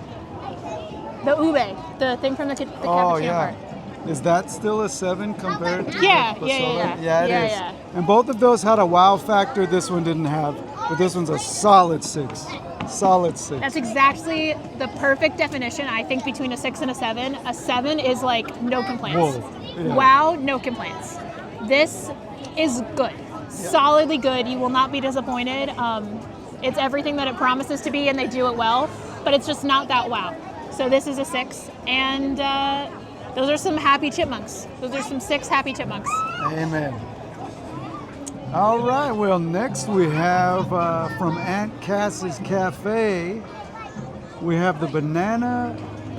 The ube, the thing from the cappuccino Oh, yeah. bar. Is that still a 7 compared to Yeah, the pozole? yeah. It Yeah, is. yeah. And both of those had a wow factor. This one didn't have. But this one's a solid 6. Solid 6. That's exactly the perfect definition, I think, between a 6 and a 7. A 7 is like no complaints. Whoa. Yeah. Wow, no complaints. This is good. Solidly good. You will not be disappointed. It's everything that it promises to be, and they do it well, but it's just not that wow. So this is a 6, and those are some happy chipmunks. Those are some 6 happy chipmunks. Amen. All right, well, next we have from Aunt Cass's Cafe, we have the banana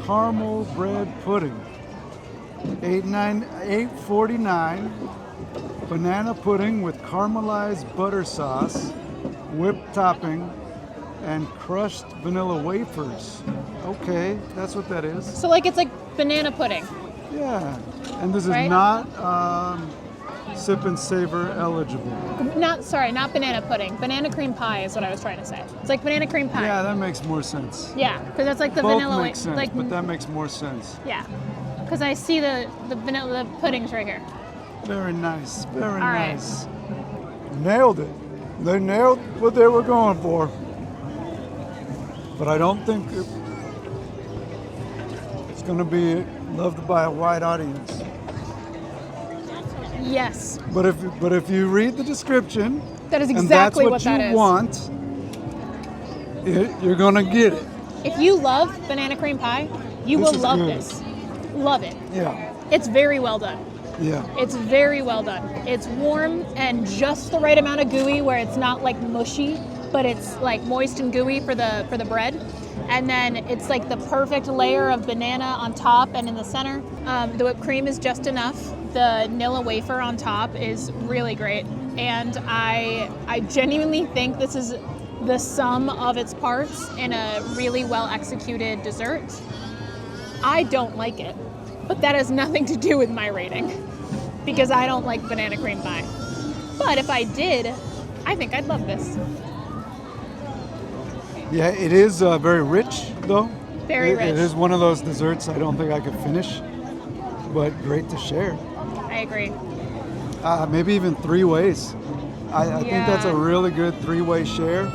caramel bread pudding. $8.49. Banana pudding with caramelized butter sauce, whipped topping, and crushed vanilla wafers. Okay, that's what that is. So like it's like banana pudding. Yeah, and this is Right? not sip and savor eligible. Not banana pudding. Banana cream pie is what I was trying to say. It's like banana cream pie. Yeah, that makes more sense. Yeah, because that's like the Both vanilla. make sense, like, but that makes more sense. yeah, because I see the vanilla puddings right here. Very nice, very All right. nice. Nailed it. They nailed what they were going for. But I don't think it's going to be loved by a wide audience. Yes, But if you read the description, that is and exactly that's what that you is. want, you're going to get it. If you love banana cream pie, you This will is love good. this. Love it. Yeah, It's very well done. yeah. It's very well done. It's warm and just the right amount of gooey where it's not like mushy, but it's like moist and gooey for the bread. And then it's like the perfect layer of banana on top and in the center. The whipped cream is just enough. The Nilla wafer on top is really great. And I genuinely think this is the sum of its parts in a really well executed dessert. I don't like it, but that has nothing to do with my rating because I don't like banana cream pie. But if I did, I think I'd love this. Yeah, it is very rich, though. Very rich. It is one of those desserts I don't think I could finish, but great to share. I agree. Maybe even 3 ways. I think that's a Yeah. really good 3-way share.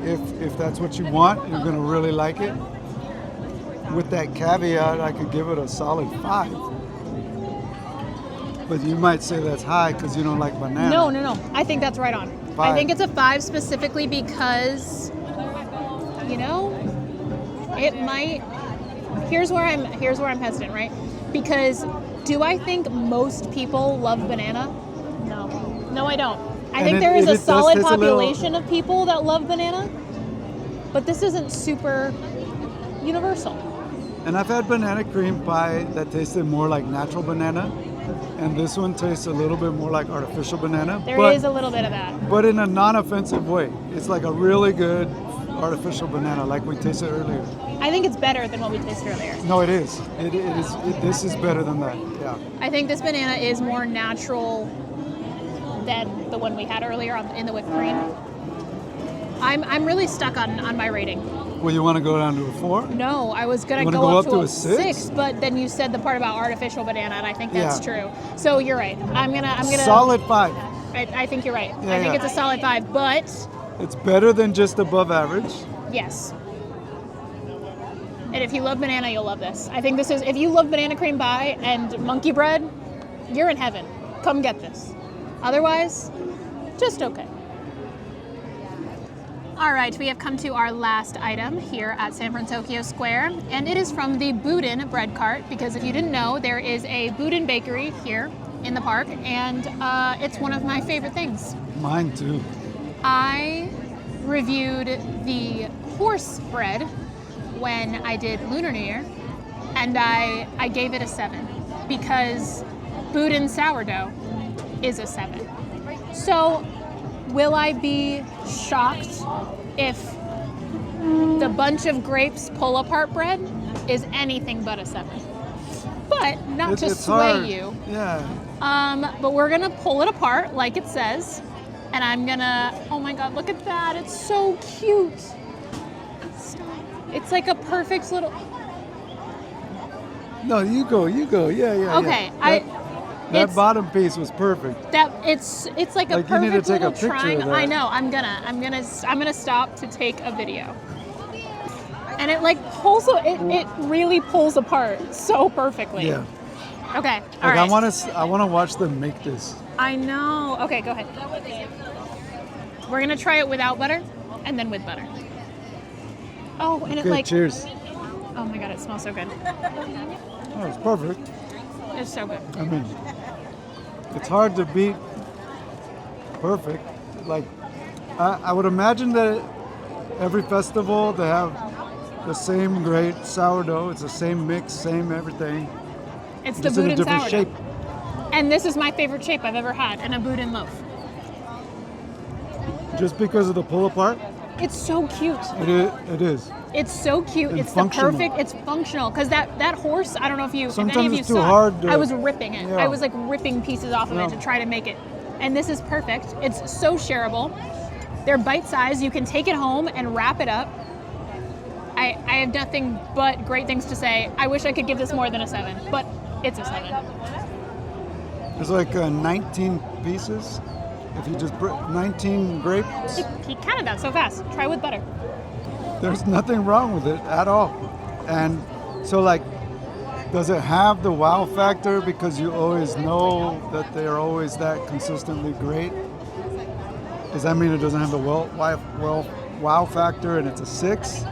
If that's what you want, you're going to really like it. With that caveat, I could give it a solid 5. But you might say that's high because you don't like banana. No. I think that's right on. I 5. think it's a 5 specifically because, it might. Here's where I'm hesitant, right? Because do I think most people love banana? No, I don't. I think there is a solid population of people that love banana, but this isn't super universal. And I've had banana cream pie that tasted more like natural banana, and this one tastes a little bit more like artificial banana. There is a little bit of that. But in a non-offensive way. It's like a really good artificial banana, like we tasted earlier. I think it's better than what we tasted earlier. No, it is. This is better than that. Yeah. I think this banana is more natural than the one we had earlier in the whipped cream. I'm really stuck on my rating. Well, you want to go down to a 4? No, I was gonna You wanna go go up up to to a a 6? but then you said the part about artificial banana, and I think that's Yeah. true. So you're right. I'm gonna Solid 5. I think you're right. Yeah, I think yeah. it's a solid 5, but It's better than just above average. yes. And if you love banana, you'll love this. I think this is, if you love banana cream pie and monkey bread, you're in heaven. Come get this. Otherwise, just okay. All right, we have come to our last item here at San Francisco Square, and it is from the Boudin bread cart, because if you didn't know, there is a Boudin bakery here in the park, and it's one of my favorite things. Mine too. I reviewed the horse bread when I did Lunar New Year, and I gave it a 7 because Boudin sourdough is a 7. So will I be shocked if the bunch of grapes pull-apart bread is anything but a 7? But not to It's sway hard. you. Yeah. But we're gonna pull it apart like it says, and I'm gonna, oh my God, look at that. It's so cute. Stop. It's like a perfect little, No, you go. Yeah. okay, That it's, bottom piece was perfect. that it's like a Like, you need to perfect take a little picture of triangle. that. I know. I'm gonna stop to take a video. And it like pulls. It really pulls apart so perfectly. Yeah. Okay. All Like, right. I want to watch them make this. I know. Okay, go ahead. We're gonna try it without butter, and then with butter. Oh, and it Good. like. Cheers. Oh my God, it smells so good. Oh, it's perfect. It's so good. I mean, it's hard to beat perfect. Like, I would imagine that every festival they have the same great sourdough. It's the same mix, same everything. It's the Just in a Boudin different sourdough. shape. And this is my favorite shape I've ever had in a Boudin loaf. Just because of the pull apart, It's so cute. it is. It's so cute. And It's functional. the perfect. It's functional because that horse. I don't know if any of Sometimes you it's too saw. hard to- I was ripping it. Yeah. I was like ripping pieces off of it Yeah. to try to make it. And this is perfect. It's so shareable. They're bite sized. You can take it home and wrap it up. I have nothing but great things to say. I wish I could give this more than a 7, but it's a 7. There's like 19 pieces. If you just 19 grapes, He counted that so fast. Try with butter. there's nothing wrong with it at all. And so, like, does it have the wow factor because you always know that they're always that consistently great? Does that mean it doesn't have the wow factor and it's a 6?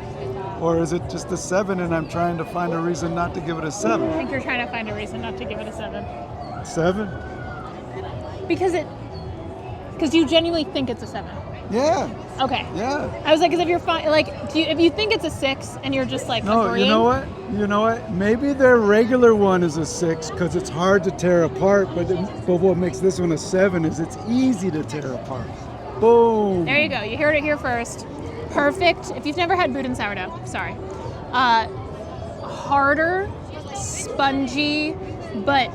Or is it just a 7 and I'm trying to find a reason not to give it a I 7? think you're trying to find a reason not to give it a 7. 7? Because you genuinely think it's a 7. Yeah, Okay. yeah. I was like, because if you're if you think it's a 6 and you're just like No, agreeing, you know what? Maybe their regular one is a 6 because it's hard to tear apart. But what makes this one a 7 is it's easy to tear apart. Boom. there you go. You heard it here first. Perfect. If you've never had Boudin sourdough, sorry. Harder, spongy, but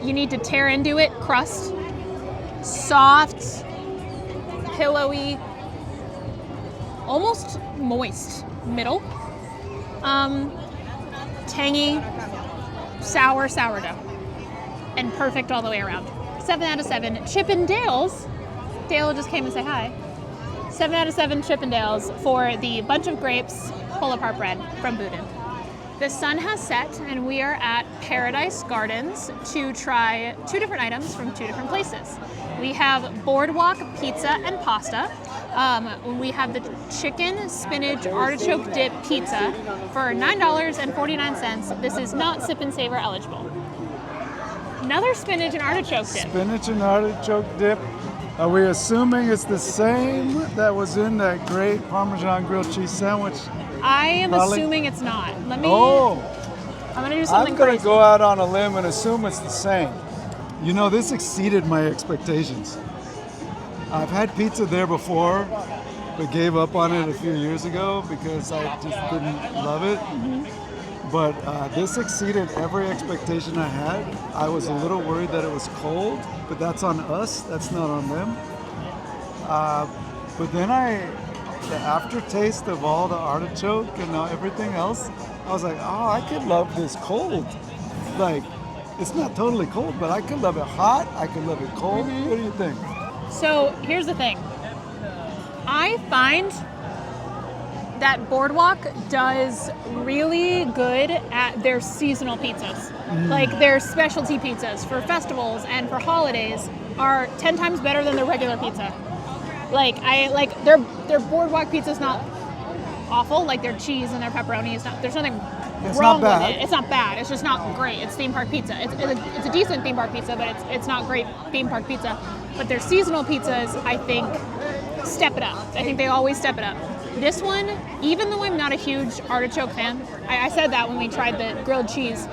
you need to tear into it. Crust, soft, pillowy, almost moist middle. Tangy, sour sourdough, and perfect all the way around. 7 out of 7. Chippendales. Dale just came and say hi. 7 out of 7 Chippendales for the bunch of grapes pull-apart bread from Boudin. The sun has set and we are at Paradise Gardens to try 2 different items from 2 different places. We have Boardwalk Pizza and Pasta. We have the chicken spinach artichoke dip pizza for $9.49. This is not Sip and Savor eligible. Another spinach and artichoke dip. Spinach and artichoke dip. Are we assuming it's the same that was in that great Parmesan grilled cheese sandwich? I am Probably. assuming it's not. Let me. Oh, I'm gonna do something I'm gonna crazy. go out on a limb and assume it's the same. You know, this exceeded my expectations. I've had pizza there before, but gave up on it a few years ago because I just didn't love it. But this exceeded every expectation I had. I was a little worried that it was cold, but that's on us. That's not on them. But then the aftertaste of all the artichoke and everything else, I was like, oh, I could love this cold. Like, it's not totally cold, but I could love it hot. I could love it cold. What do you think? So here's the thing. I find that Boardwalk does really good at their seasonal pizzas. Like their specialty pizzas for festivals and for holidays are 10 times better than their regular pizza. Like I like their boardwalk pizza is not awful. Like their cheese and their pepperoni is not. There's nothing wrong with it. It's not bad. It's just not great. It's theme park pizza. It's a decent theme park pizza, but it's not great theme park pizza. But their seasonal pizzas, I think, step it up. I think they always step it up. This one, even though I'm not a huge artichoke fan, I said that when we tried the grilled cheese.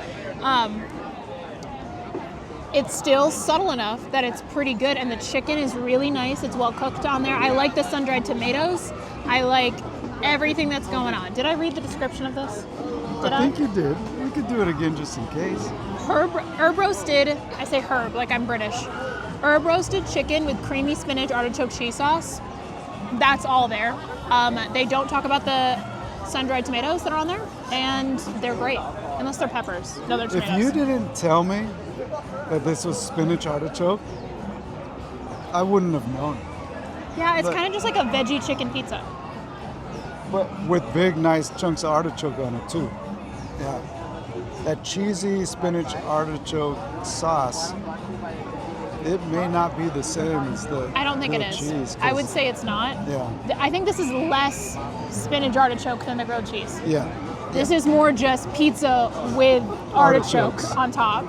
It's still subtle enough that it's pretty good, and the chicken is really nice. It's well cooked on there. I like the sun-dried tomatoes. I like everything that's going on. Did I read the description of this? I think you did. We could do it again just in case. Herb roasted, I say herb like I'm British. Herb roasted chicken with creamy spinach artichoke cheese sauce. That's all there. They don't talk about the sun-dried tomatoes that are on there, and they're great, unless they're peppers. No, they're tomatoes. If you didn't tell me that this was spinach artichoke, I wouldn't have known. Yeah, it's kind of just like a veggie chicken pizza. But with big, nice chunks of artichoke on it too. Yeah. That cheesy spinach artichoke sauce, it may not be the same as the I don't think it is. cheese. I would say it's not. Yeah. I think this is less spinach artichoke than the grilled cheese. Yeah. This is more just pizza with artichoke Artichokes. on top.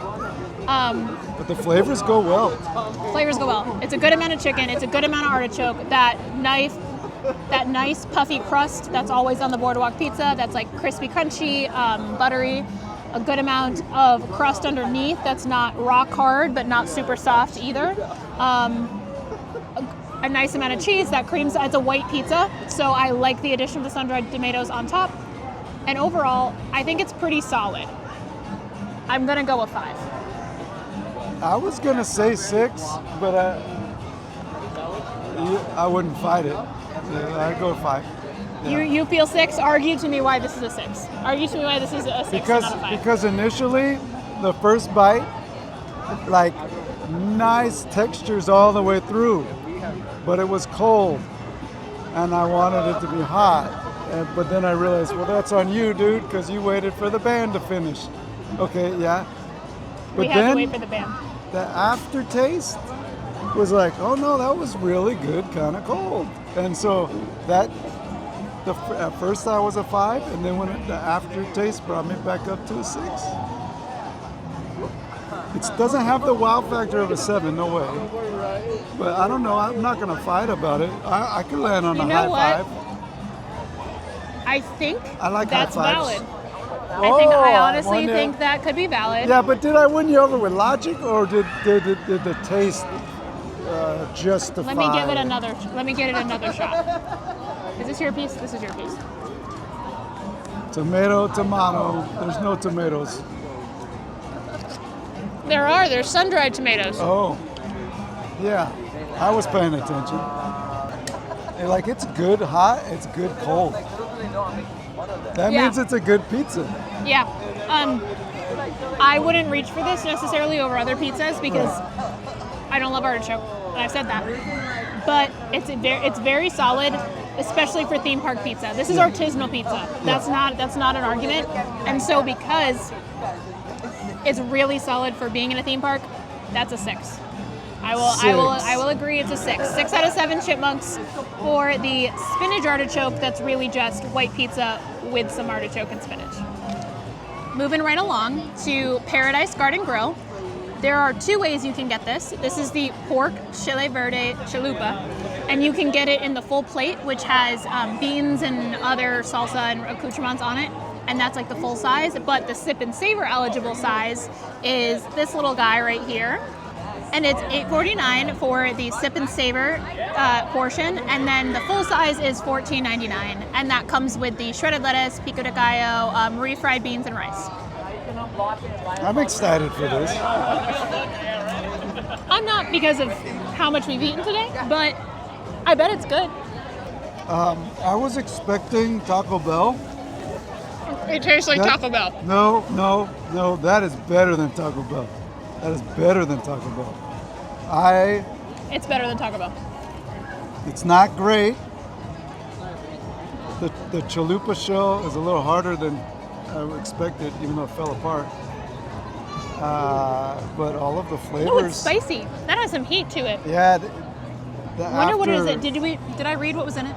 But the flavors go well. Flavors go well. It's a good amount of chicken. It's a good amount of artichoke. That nice puffy crust that's always on the boardwalk pizza. That's like crispy, crunchy, buttery. A good amount of crust underneath that's not rock hard but not super soft either. A nice amount of cheese. That creams. It's a white pizza, so I like the addition of the sun-dried tomatoes on top. And overall, I think it's pretty solid. I'm gonna go with 5. I was gonna say 6, but I wouldn't fight it. I'd go 5. Yeah. You feel 6? Argue to me why this is a 6. Argue to me why this is a 6, not a 5. Because initially, the first bite, like nice textures all the way through, but it was cold, and I wanted it to be hot. But then I realized, well, that's on you, dude, because you waited for the band to finish. Okay, yeah. But we had to wait for the band. The aftertaste was like, oh no, that was really good, kind of cold. And so that, at first I was a 5, and then when the aftertaste brought me back up to a 6. It doesn't have the wow factor of a 7, no way. But I don't know, I'm not going to fight about it. I could land on a high 5. I think I like that's high fives. valid. I honestly think that could be valid. Yeah, but did I win you over with logic, or did the taste justify? Let me give it another. Let me get it another shot. Is this your piece? This is your piece. Tomato. There's no tomatoes. There are. There's sun-dried tomatoes. Oh, yeah. I was paying attention. And like, it's good hot. It's good cold. That means it's a good pizza. Yeah. I wouldn't reach for this necessarily over other pizzas because I don't love artichoke, and I've said that. But it's very solid, especially for theme park pizza. This is artisanal pizza. That's not an argument. And so because it's really solid for being in a theme park, that's a 6. I will agree it's a 6. 6 out of 7 chipmunks for the spinach artichoke that's really just white pizza with some artichoke and spinach. Moving right along to Paradise Garden Grill. There are 2 ways you can get this. This is the pork Chile Verde Chalupa, and you can get it in the full plate, which has beans and other salsa and accoutrements on it, and that's like the full size. But the sip and savor eligible size is this little guy right here. And it's $8.49 for the sip and savor portion, and then the full size is $14.99, and that comes with the shredded lettuce, pico de gallo, refried beans, and rice. I'm excited for this. I'm not because of how much we've eaten today, but I bet it's good. I was expecting Taco Bell. It tastes like Taco Bell. No, that is better than Taco Bell. That is better than Taco Bell. It's better than Taco Bell. It's not great. The chalupa shell is a little harder than I expected, even though it fell apart. But all of the flavors. Oh, it's spicy. That has some heat to it. Yeah, I wonder what it is. Did I read what was in it?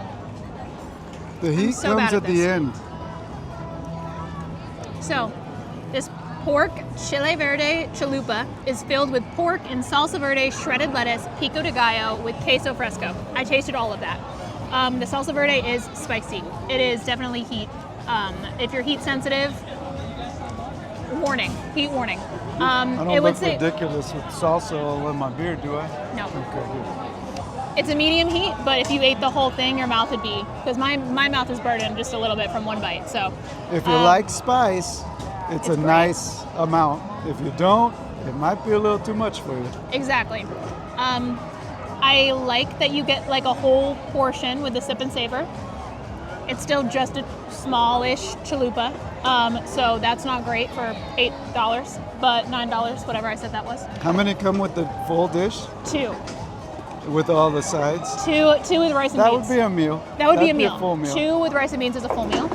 The heat so comes at the end. So, this pork chile verde chalupa is filled with pork and salsa verde, shredded lettuce, pico de gallo with queso fresco. I tasted all of that. The salsa verde is spicy. It is definitely heat. If you're heat sensitive, warning, heat warning. I don't look ridiculous with salsa all in my beard, do I? No. Okay, good. It's a medium heat, but if you ate the whole thing, your mouth would be, because my mouth is burdened just a little bit from one bite. So, if you like spice, it's a great. Nice amount. If you don't, it might be a little too much for you. Exactly. I like that you get like a whole portion with the sip and savor. It's still just a smallish chalupa, so that's not great for $8, but $9, whatever I said that was. How many come with the full dish? 2. With all the sides? 2 with rice and That beans. would be a meal. That would be a That'd meal. A full meal. 2 with rice and beans is a full meal.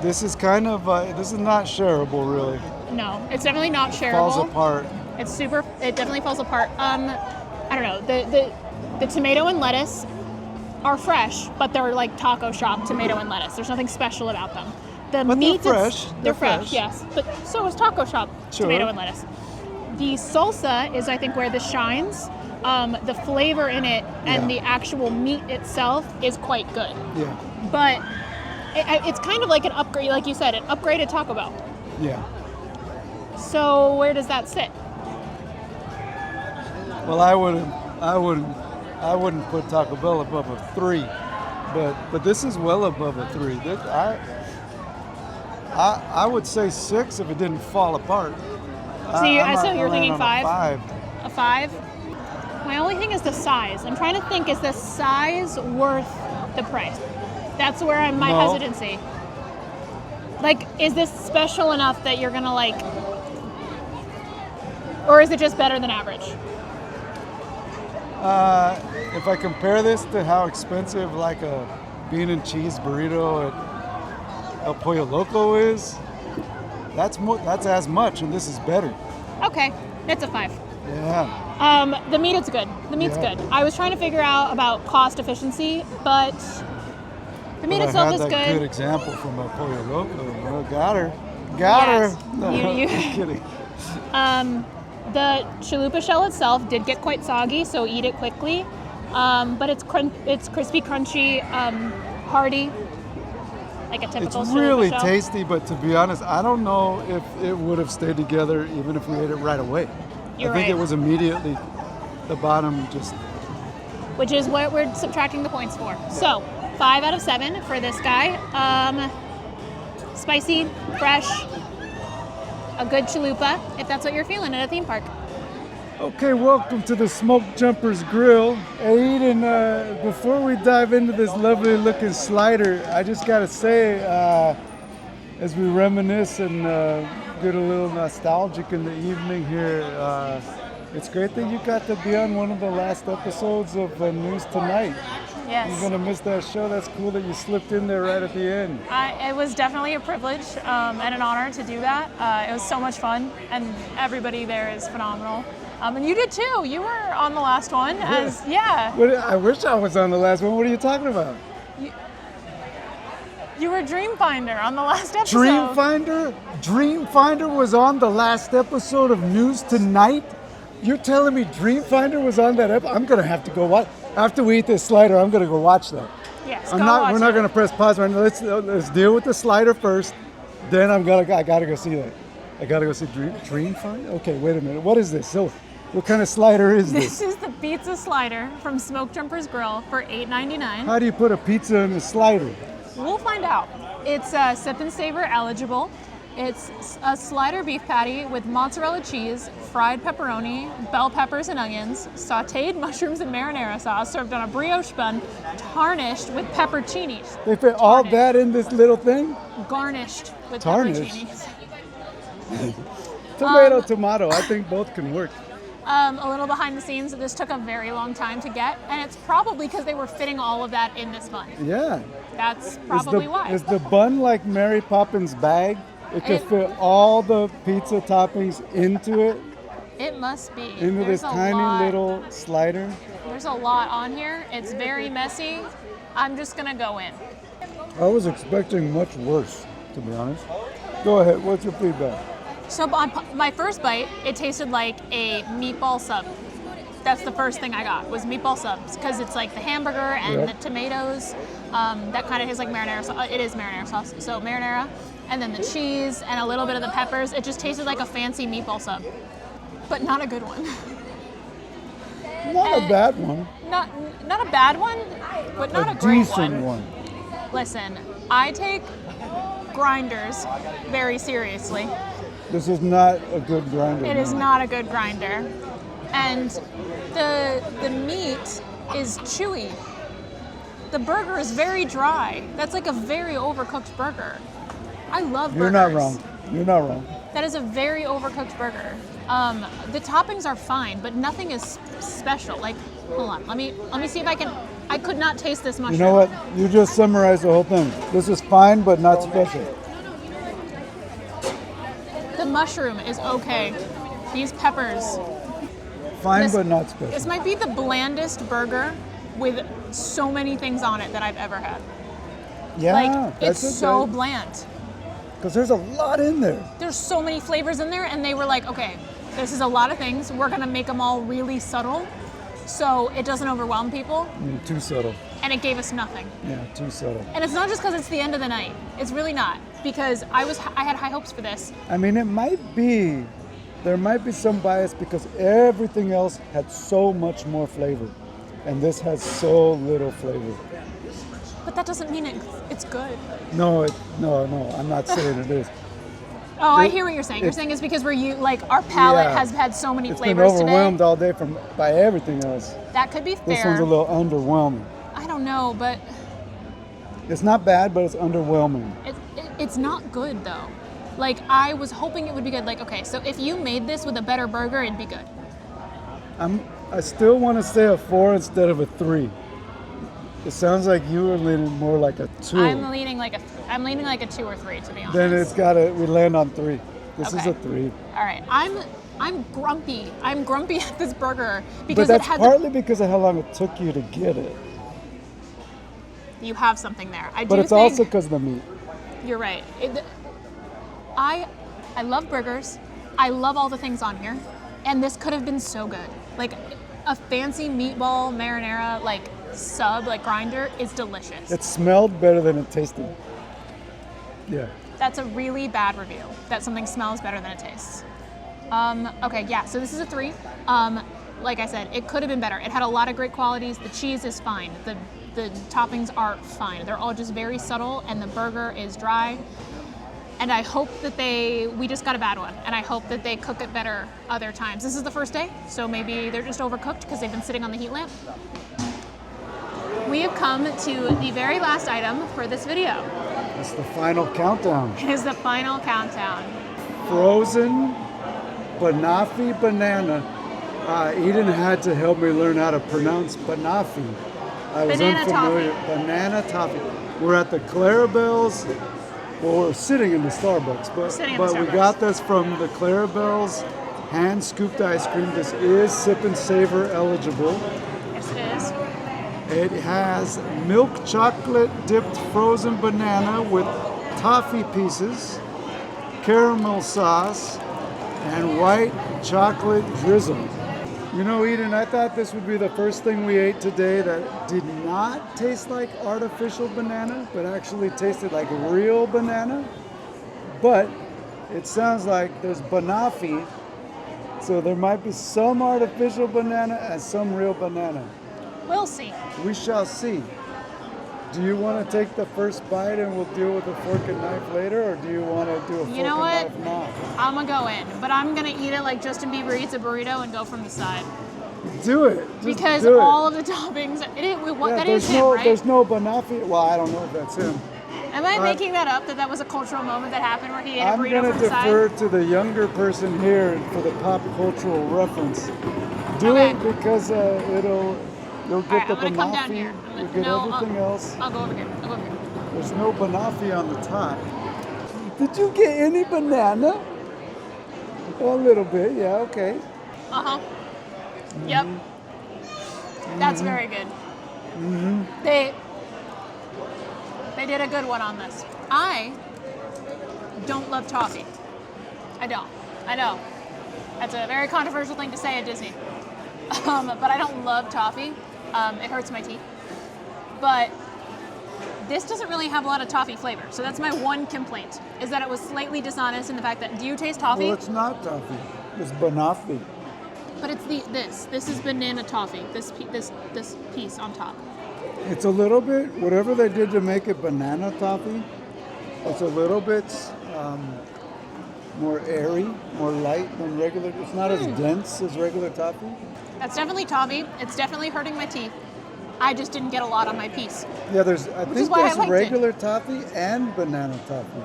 This is kind of, this is not shareable, really. No, it's definitely not shareable. Falls apart. It definitely falls apart. I don't know, the tomato and lettuce are fresh, but they're like taco shop tomato and lettuce. There's nothing special about them. The meat they're fresh. They're fresh, yes. But so is taco shop tomato and lettuce. The salsa is, I think, where this shines. The flavor in it and the actual meat itself is quite good. Yeah. But it's kind of like an upgrade, like you said, an upgraded Taco Bell. Yeah. So where does that sit? Well, I wouldn't put Taco Bell above a 3, but this is well above a 3. I would say 6 if it didn't fall apart. So you're thinking 5? 5. A 5? My only thing is the size. I'm trying to think, is the size worth the price? That's where my hesitancy. Like, is this special enough that you're gonna like, or is it just better than average? If I compare this to how expensive like a bean and cheese burrito at El Pollo Loco is, that's as much, and this is better. Okay, it's a 5. Yeah. The meat is good. The meat's good. I was trying to figure out about cost efficiency, but the meat itself is I had that good example from El Pollo Loco. Well, got her. No, you. I'm kidding. The chalupa shell itself did get quite soggy, so eat it quickly. But it's crispy, crunchy, hearty, like a typical chalupa shell. It's really tasty, but to be honest, I don't know if it would have stayed together even if we ate it right away. I think it was immediately the bottom just... Which is what we're subtracting the points for. So, 5 out of 7 for this guy. Spicy, fresh, a good chalupa, if that's what you're feeling at a theme park. Okay, welcome to the Smoke Jumpers Grill. Aiden, before we dive into this lovely looking slider, I just gotta say, as we reminisce and get a little nostalgic in the evening here, it's great that you got to be on one of the last episodes of News Tonight. Yes. You're gonna miss that show. That's cool that you slipped in there right at the end. It was definitely a privilege and an honor to do that. It was so much fun, and everybody there is phenomenal. And you did too. You were on the last one. I wish I was on the last one. What are you talking about? You were Dreamfinder on the last episode. Dreamfinder was on the last episode of News Tonight? You're telling me Dreamfinder was on that episode? I'm going to have to go watch. After we eat this slider, I'm going to go watch that. Yes, we're not going to press pause right now. Let's deal with the slider first. Then I got to go see that. I got to go see Dreamfinder? Okay, wait a minute. What is this? So, what kind of slider is this? This is the pizza slider from Smoke Jumpers Grill for $8.99. How do you put a pizza in a slider? We'll find out. It's sip and savor eligible. It's a slider beef patty with mozzarella cheese, fried pepperoni, bell peppers and onions, sautéed mushrooms and marinara sauce, served on a brioche bun, tarnished with pepperoncinis. They fit all that in this little thing? Garnished with pepperoncinis. Tomato. I think both can work. A little behind the scenes, this took a very long time to get, and it's probably because they were fitting all of that in this bun. Yeah. That's probably why. Is the bun like Mary Poppins' bag? It could fit all the pizza toppings into it? It must be. Into this tiny little slider. There's a lot on here. It's very messy. I'm just gonna go in. I was expecting much worse, to be honest. Go ahead, what's your feedback? So on my first bite, it tasted like a meatball sub. That's the first thing I got, was meatball subs, because it's like the hamburger and the tomatoes. That kind of tastes like marinara sauce. It is marinara sauce, so marinara. And then the cheese and a little bit of the peppers. It just tasted like a fancy meatball sub, but not a good one. Not a bad one. Not a bad one, but not a great decent one. Listen, I take grinders very seriously. This is not a good grinder. It is not a good grinder. And the meat is chewy. The burger is very dry. That's like a very overcooked burger. I love burgers. You're not wrong. You're not wrong. That is a very overcooked burger. The toppings are fine, but nothing is special. Like, hold on, let me see if I can. I could not taste this mushroom. You know what? You just summarized the whole thing. This is fine, but not special. The mushroom is okay. These peppers. Fine, but not special. This might be the blandest burger with so many things on it that I've ever had. Yeah, like, that's it's so bland. Because there's a lot in there. There's so many flavors in there, and they were like, okay, this is a lot of things. We're gonna make them all really subtle, so it doesn't overwhelm people. Too subtle. And it gave us nothing. Yeah, too subtle. And it's not just because it's the end of the night. It's really not, because I had high hopes for this. I mean, there might be some bias because everything else had so much more flavor, and this has so little flavor. But that doesn't mean it's good. No, I'm not saying it is. Oh, I hear what you're saying. You're saying it's because our palate has had so many flavors today. It's been overwhelmed all day by everything else. That could be fair. This one's a little underwhelming. I don't know, but it's not bad, but it's underwhelming. It's not good though. Like, I was hoping it would be good. Like, okay, so if you made this with a better burger, it'd be good. I still want to say a 4 instead of a 3. It sounds like you were leaning more like a 2. I'm leaning like a 2 or 3, to be honest. Then we land on 3. This is a 3. All right, I'm grumpy. I'm grumpy at this burger but because that's partly because of how long it took you to get it. You have something there. But it's also because of the meat. You're right. I love burgers. I love all the things on here, and this could have been so good. Like, a fancy meatball marinara sub grinder is delicious. It smelled better than it tasted. Yeah. That's a really bad review. That something smells better than it tastes. Okay, yeah. So this is a 3. Like I said, it could have been better. It had a lot of great qualities. The cheese is fine. The toppings are fine. They're all just very subtle, and the burger is dry. And I hope that we just got a bad one, and I hope that they cook it better other times. This is the first day, so maybe they're just overcooked because they've been sitting on the heat lamp. We have come to the very last item for this video. It's the final countdown. It is the final countdown. Frozen Banoffee banana. Eden had to help me learn how to pronounce Banoffee. I was unfamiliar. Banana toffee. We're at the Clarabelle's. Well, we're sitting in the Starbucks, but we got this from the Clarabelle's hand scooped ice cream. This is sip and savor eligible. Yes, it is. It has milk chocolate dipped frozen banana with toffee pieces, caramel sauce, and white chocolate drizzle. You know, Eden, I thought this would be the first thing we ate today that did not taste like artificial banana, but actually tasted like real banana. But it sounds like there's Banoffee, so there might be some artificial banana and some real banana. We'll see. We shall see. Do you want to take the first bite and we'll deal with the fork and knife later, or do you want to do a fork and knife now? I'm going to go in, but I'm going to eat it like Justin Bieber eats a burrito and go from the side. Do it. Because all of the toppings, that is him, right? There's no Banoffee. Well, I don't know if that's him. Am I making that up, that was a cultural moment that happened where he ate a burrito from the side? I'm going to defer to the younger person here for the pop cultural reference. Do it because you'll get the Banoffee. Come down here. You'll get everything else. I'll go over here. There's no Banoffee on the top. Did you get any banana? A little bit, yeah, okay. Uh-huh. Yep. That's very good. They did a good one on this. I don't love toffee. I don't. I know. That's a very controversial thing to say at Disney. But I don't love toffee. It hurts my teeth. But this doesn't really have a lot of toffee flavor. So that's my one complaint, is that it was slightly dishonest in the fact that, do you taste toffee? Well, it's not toffee. It's Banoffee. But it's this is banana toffee, this piece on top. It's a little bit, whatever they did to make it banana toffee, it's a little bit more airy, more light than regular. It's not as dense as regular toffee. That's definitely toffee. It's definitely hurting my teeth. I just didn't get a lot on my piece. Yeah, I think there's regular toffee and banana toffee.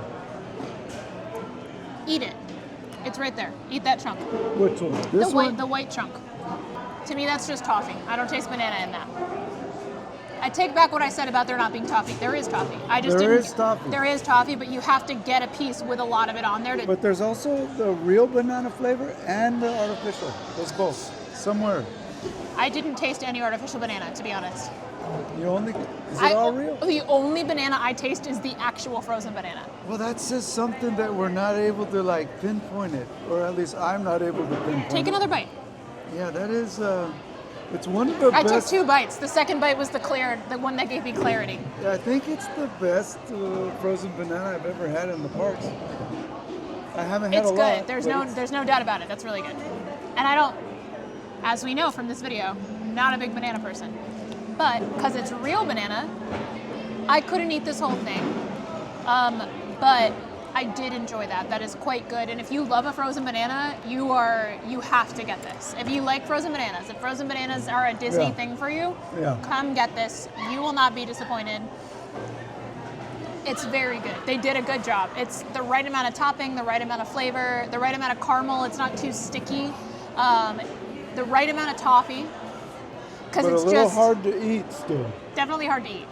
Eat it. It's right there. Eat that chunk. Which one? This one? The white chunk. To me, that's just toffee. I don't taste banana in that. I take back what I said about there not being toffee. There is toffee. There is toffee, but you have to get a piece with a lot of it on there. But there's also the real banana flavor and the artificial. There's both. Somewhere. I didn't taste any artificial banana, to be honest. Is it all real? The only banana I taste is the actual frozen banana. Well, that says something that we're not able to pinpoint it, or at least I'm not able to pinpoint it. Take another bite. Yeah, that is, it's one of the best. I took 2 bites. The second bite was the one that gave me clarity. Yeah, I think it's the best frozen banana I've ever had in the parks. I haven't had a lot. It's good. There's no doubt about it. That's really good. And I don't, as we know from this video, not a big banana person. But because it's real banana, I couldn't eat this whole thing. But I did enjoy that. That is quite good. And if you love a frozen banana, you have to get this. If you like frozen bananas, if frozen bananas are a Disney thing for you, come get this. You will not be disappointed. It's very good. They did a good job. It's the right amount of topping, the right amount of flavor, the right amount of caramel. It's not too sticky. The right amount of toffee. But it's a little hard to eat still. Definitely hard to eat.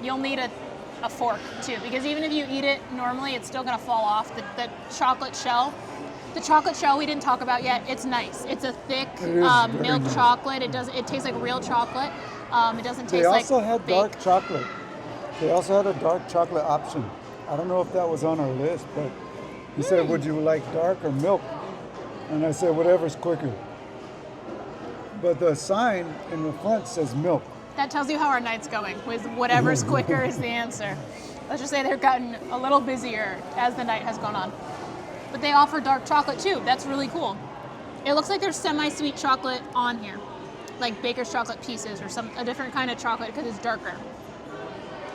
You'll need a fork too, because even if you eat it normally, it's still gonna fall off. The chocolate shell. The chocolate shell we didn't talk about yet. It's nice. It's a thick milk chocolate. It tastes like real chocolate. It doesn't taste like They also had dark chocolate. They also had a dark chocolate option. I don't know if that was on our list, but he said, would you like dark or milk? And I said, whatever's quicker. But the sign in the front says milk. That tells you how our night's going, with whatever's quicker is the answer. Let's just say they've gotten a little busier as the night has gone on. But they offer dark chocolate too. That's really cool. It looks like there's semi-sweet chocolate on here, like Baker's chocolate pieces or a different kind of chocolate because it's darker.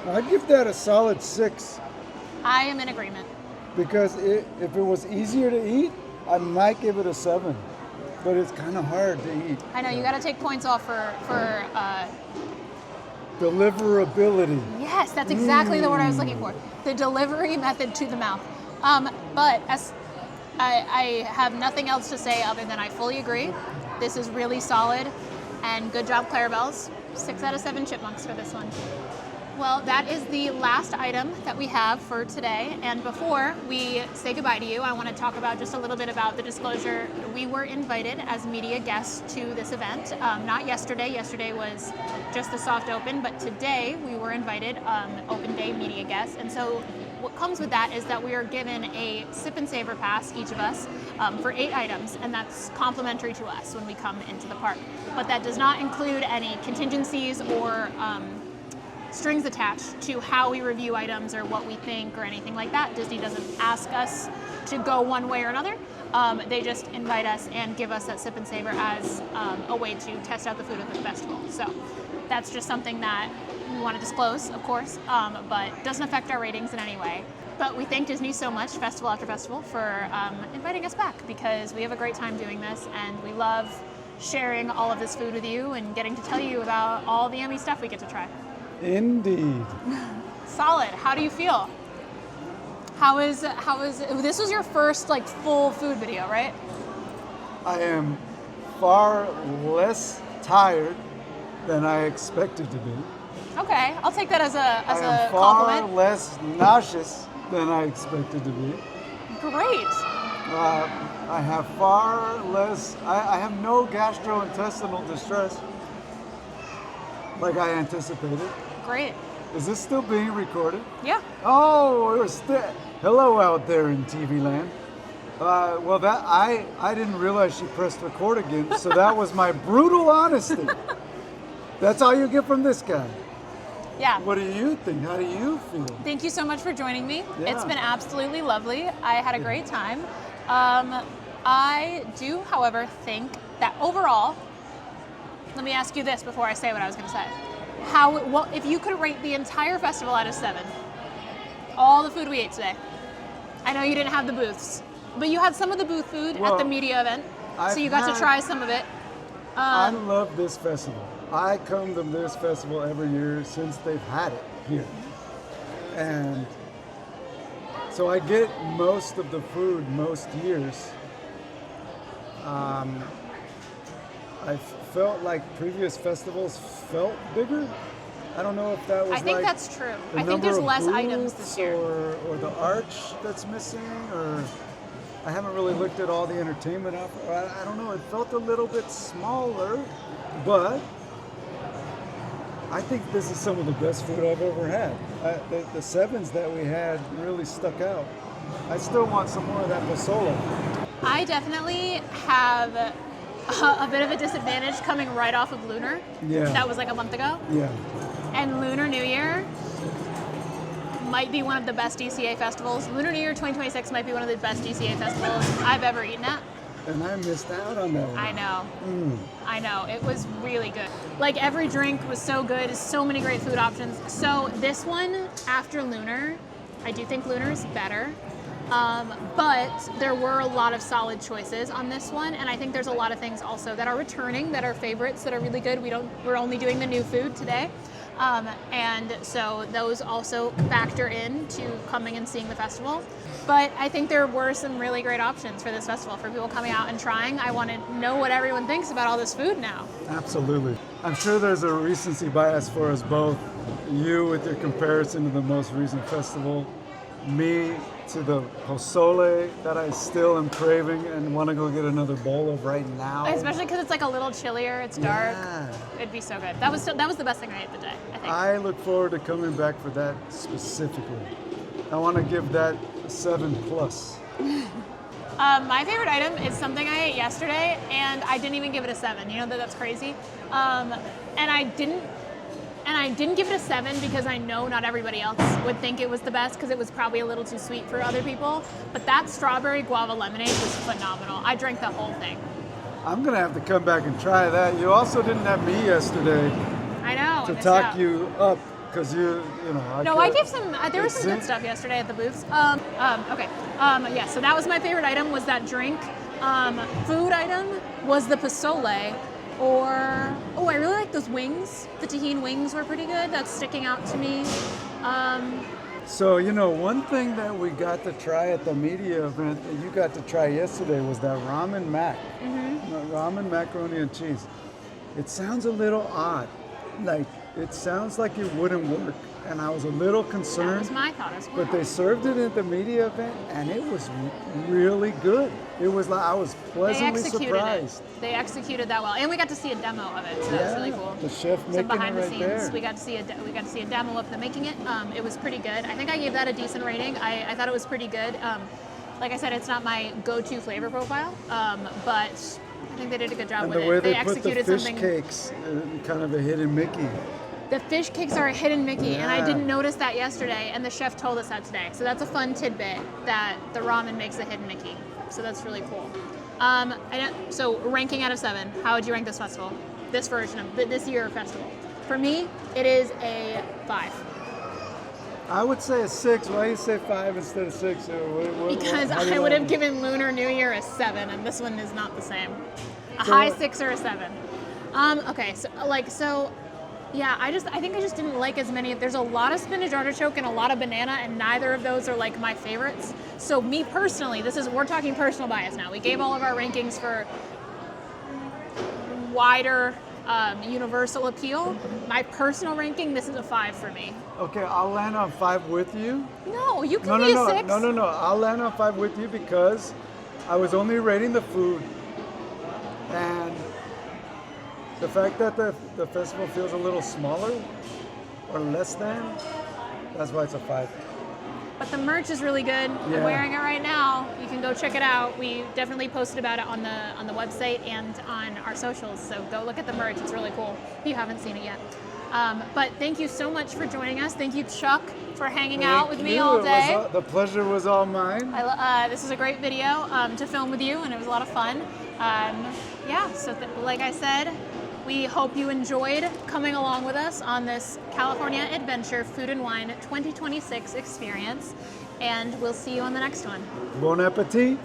I'd give that a solid 6. I am in agreement. Because if it was easier to eat, I might give it a 7. But it's kind of hard to eat. I know, you got to take points off for deliverability. Yes, that's exactly the word I was looking for. The delivery method to the mouth. But as I have nothing else to say other than I fully agree. This is really solid, and good job, Clarabelle's. 6 out of 7 chipmunks for this one. Well, that is the last item that we have for today. And before we say goodbye to you, I want to talk about just a little bit about the disclosure. We were invited as media guests to this event. Not yesterday. Yesterday was just the soft open, but today we were invited, open day media guests. And so what comes with that is that we are given a sip and savor pass, each of us, for 8 items, and that's complimentary to us when we come into the park. But that does not include any contingencies or strings attached to how we review items or what we think or anything like that. Disney doesn't ask us to go one way or another. They just invite us and give us that sip and savor as a way to test out the food at the festival. So that's just something that we want to disclose, of course, but doesn't affect our ratings in any way. But we thank Disney so much, festival after festival, for inviting us back, because we have a great time doing this and we love sharing all of this food with you and getting to tell you about all the yummy stuff we get to try. Indeed. Solid. How do you feel? How is this was your first full food video, right? I am far less tired than I expected to be. Okay, I'll take that as a I am compliment. far less nauseous than I expected to be. Great. I have far less, I have no gastrointestinal distress like I anticipated. Great. Is this still being recorded? Yeah. Oh, we're still, hello out there in TV land. Well, that I didn't realize she pressed record again, so that was my brutal honesty. That's all you get from this guy. Yeah. What do you think? How do you feel? Thank you so much for joining me. Yeah. It's been absolutely lovely. I had a great time. I do, however, think that overall, let me ask you this before I say what I was going to say. If you could rate the entire festival out of 7, all the food we ate today. I know you didn't have the booths, but you had some of the booth food at the media event, so you got to try some of it. I love this festival. I come to this festival every year since they've had it here. And so I get most of the food most years. I felt like previous festivals felt bigger. I don't know if that was I think that's true. the I think number there's of less items booths this year. or the arch that's missing, or I haven't really looked at all the entertainment. I don't know, it felt a little bit smaller, but I think this is some of the best food I've ever had. The 7s that we had really stuck out. I still want some more of that pozole. I definitely have a bit of a disadvantage coming right off of Lunar. Yeah. That was like a month ago. Yeah. And Lunar New Year might be one of the best DCA festivals. Lunar New Year 2026 might be one of the best DCA festivals I've ever eaten at. And I missed out on that one. I know. I know. It was really good. Like, every drink was so good. So many great food options. So this one, after Lunar, I do think Lunar is better. But there were a lot of solid choices on this one, and I think there's a lot of things also that are returning, that are favorites, that are really good. We're only doing the new food today. And so those also factor into coming and seeing the festival. But I think there were some really great options for this festival, for people coming out and trying. I want to know what everyone thinks about all this food now. Absolutely. I'm sure there's a recency bias for us both. You with your comparison to the most recent festival, me to the pozole that I still am craving and want to go get another bowl of right now. Especially because it's like a little chillier, it's dark. Yeah. It'd be so good. That was the best thing I ate today, I think. I look forward to coming back for that specifically. I want to give that a 7+. My favorite item is something I ate yesterday, and I didn't even give it a 7. You know that's crazy. And I didn't give it a 7 because I know not everybody else would think it was the best, because it was probably a little too sweet for other people. But that strawberry guava lemonade was phenomenal. I drank the whole thing. I'm gonna have to come back and try that. You also didn't have me yesterday I know. to talk you up, because you know. I gave some. There was some good stuff yesterday at the booths. Okay. Yeah. So that was my favorite item. Was that drink? Food item was the pozole. Or I really like those wings. The Tajín wings were pretty good. That's sticking out to me. So one thing that we got to try at the media event that you got to try yesterday was that ramen mac. Ramen macaroni and cheese. It sounds a little odd. Like, it sounds like it wouldn't work. And I was a little concerned. That was my thought as well. But they served it at the media event, and it was really good. It was like, I was pleasantly surprised. They executed that well, and we got to see a demo of it, so that was really cool. The chef Some making behind it the right scenes. there. We got to see a demo of them making it. It was pretty good. I think I gave that a decent rating. I thought it was pretty good. Like I said, it's not my go-to flavor profile, but I think they did a good job and with the way it. they put the fish something. cakes, kind of a hidden Mickey. The fish cakes are a hidden Mickey, and I Yeah. didn't notice that yesterday, and the chef told us that today. So that's a fun tidbit, that the ramen makes a hidden Mickey. So that's really cool. So ranking out of 7, how would you rank this festival? This version of this year festival? For me, it is a 5. I would say a 6. Why do you say 5 instead of 6? Because how do you I would like have it? given Lunar New Year a 7, and this one is not the same. A high 6 or a 7. Okay, so yeah, I think I just didn't like as many. There's a lot of spinach artichoke and a lot of banana, and neither of those are like my favorites. So me personally, we're talking personal bias now. We gave all of our rankings for wider universal appeal. My personal ranking, this is a 5 for me. Okay, I'll land on 5 with you. No, you can No, be no, a 6. no. I'll land on 5 with you because I was only rating the food, and the fact that the festival feels a little smaller or less than, that's why it's a 5. But the merch is really good. Yeah. I'm wearing it right now. You can go check it out. We definitely posted about it on the website and on our socials. So go look at the merch. It's really cool if you haven't seen it yet. But thank you so much for joining us. Thank you, Chuck, for hanging out with me all day. The pleasure was all mine. This is a great video to film with you, and it was a lot of fun. Yeah, so like I said, we hope you enjoyed coming along with us on this California Adventure Food and Wine 2026 experience, and we'll see you on the next one. Bon appetit.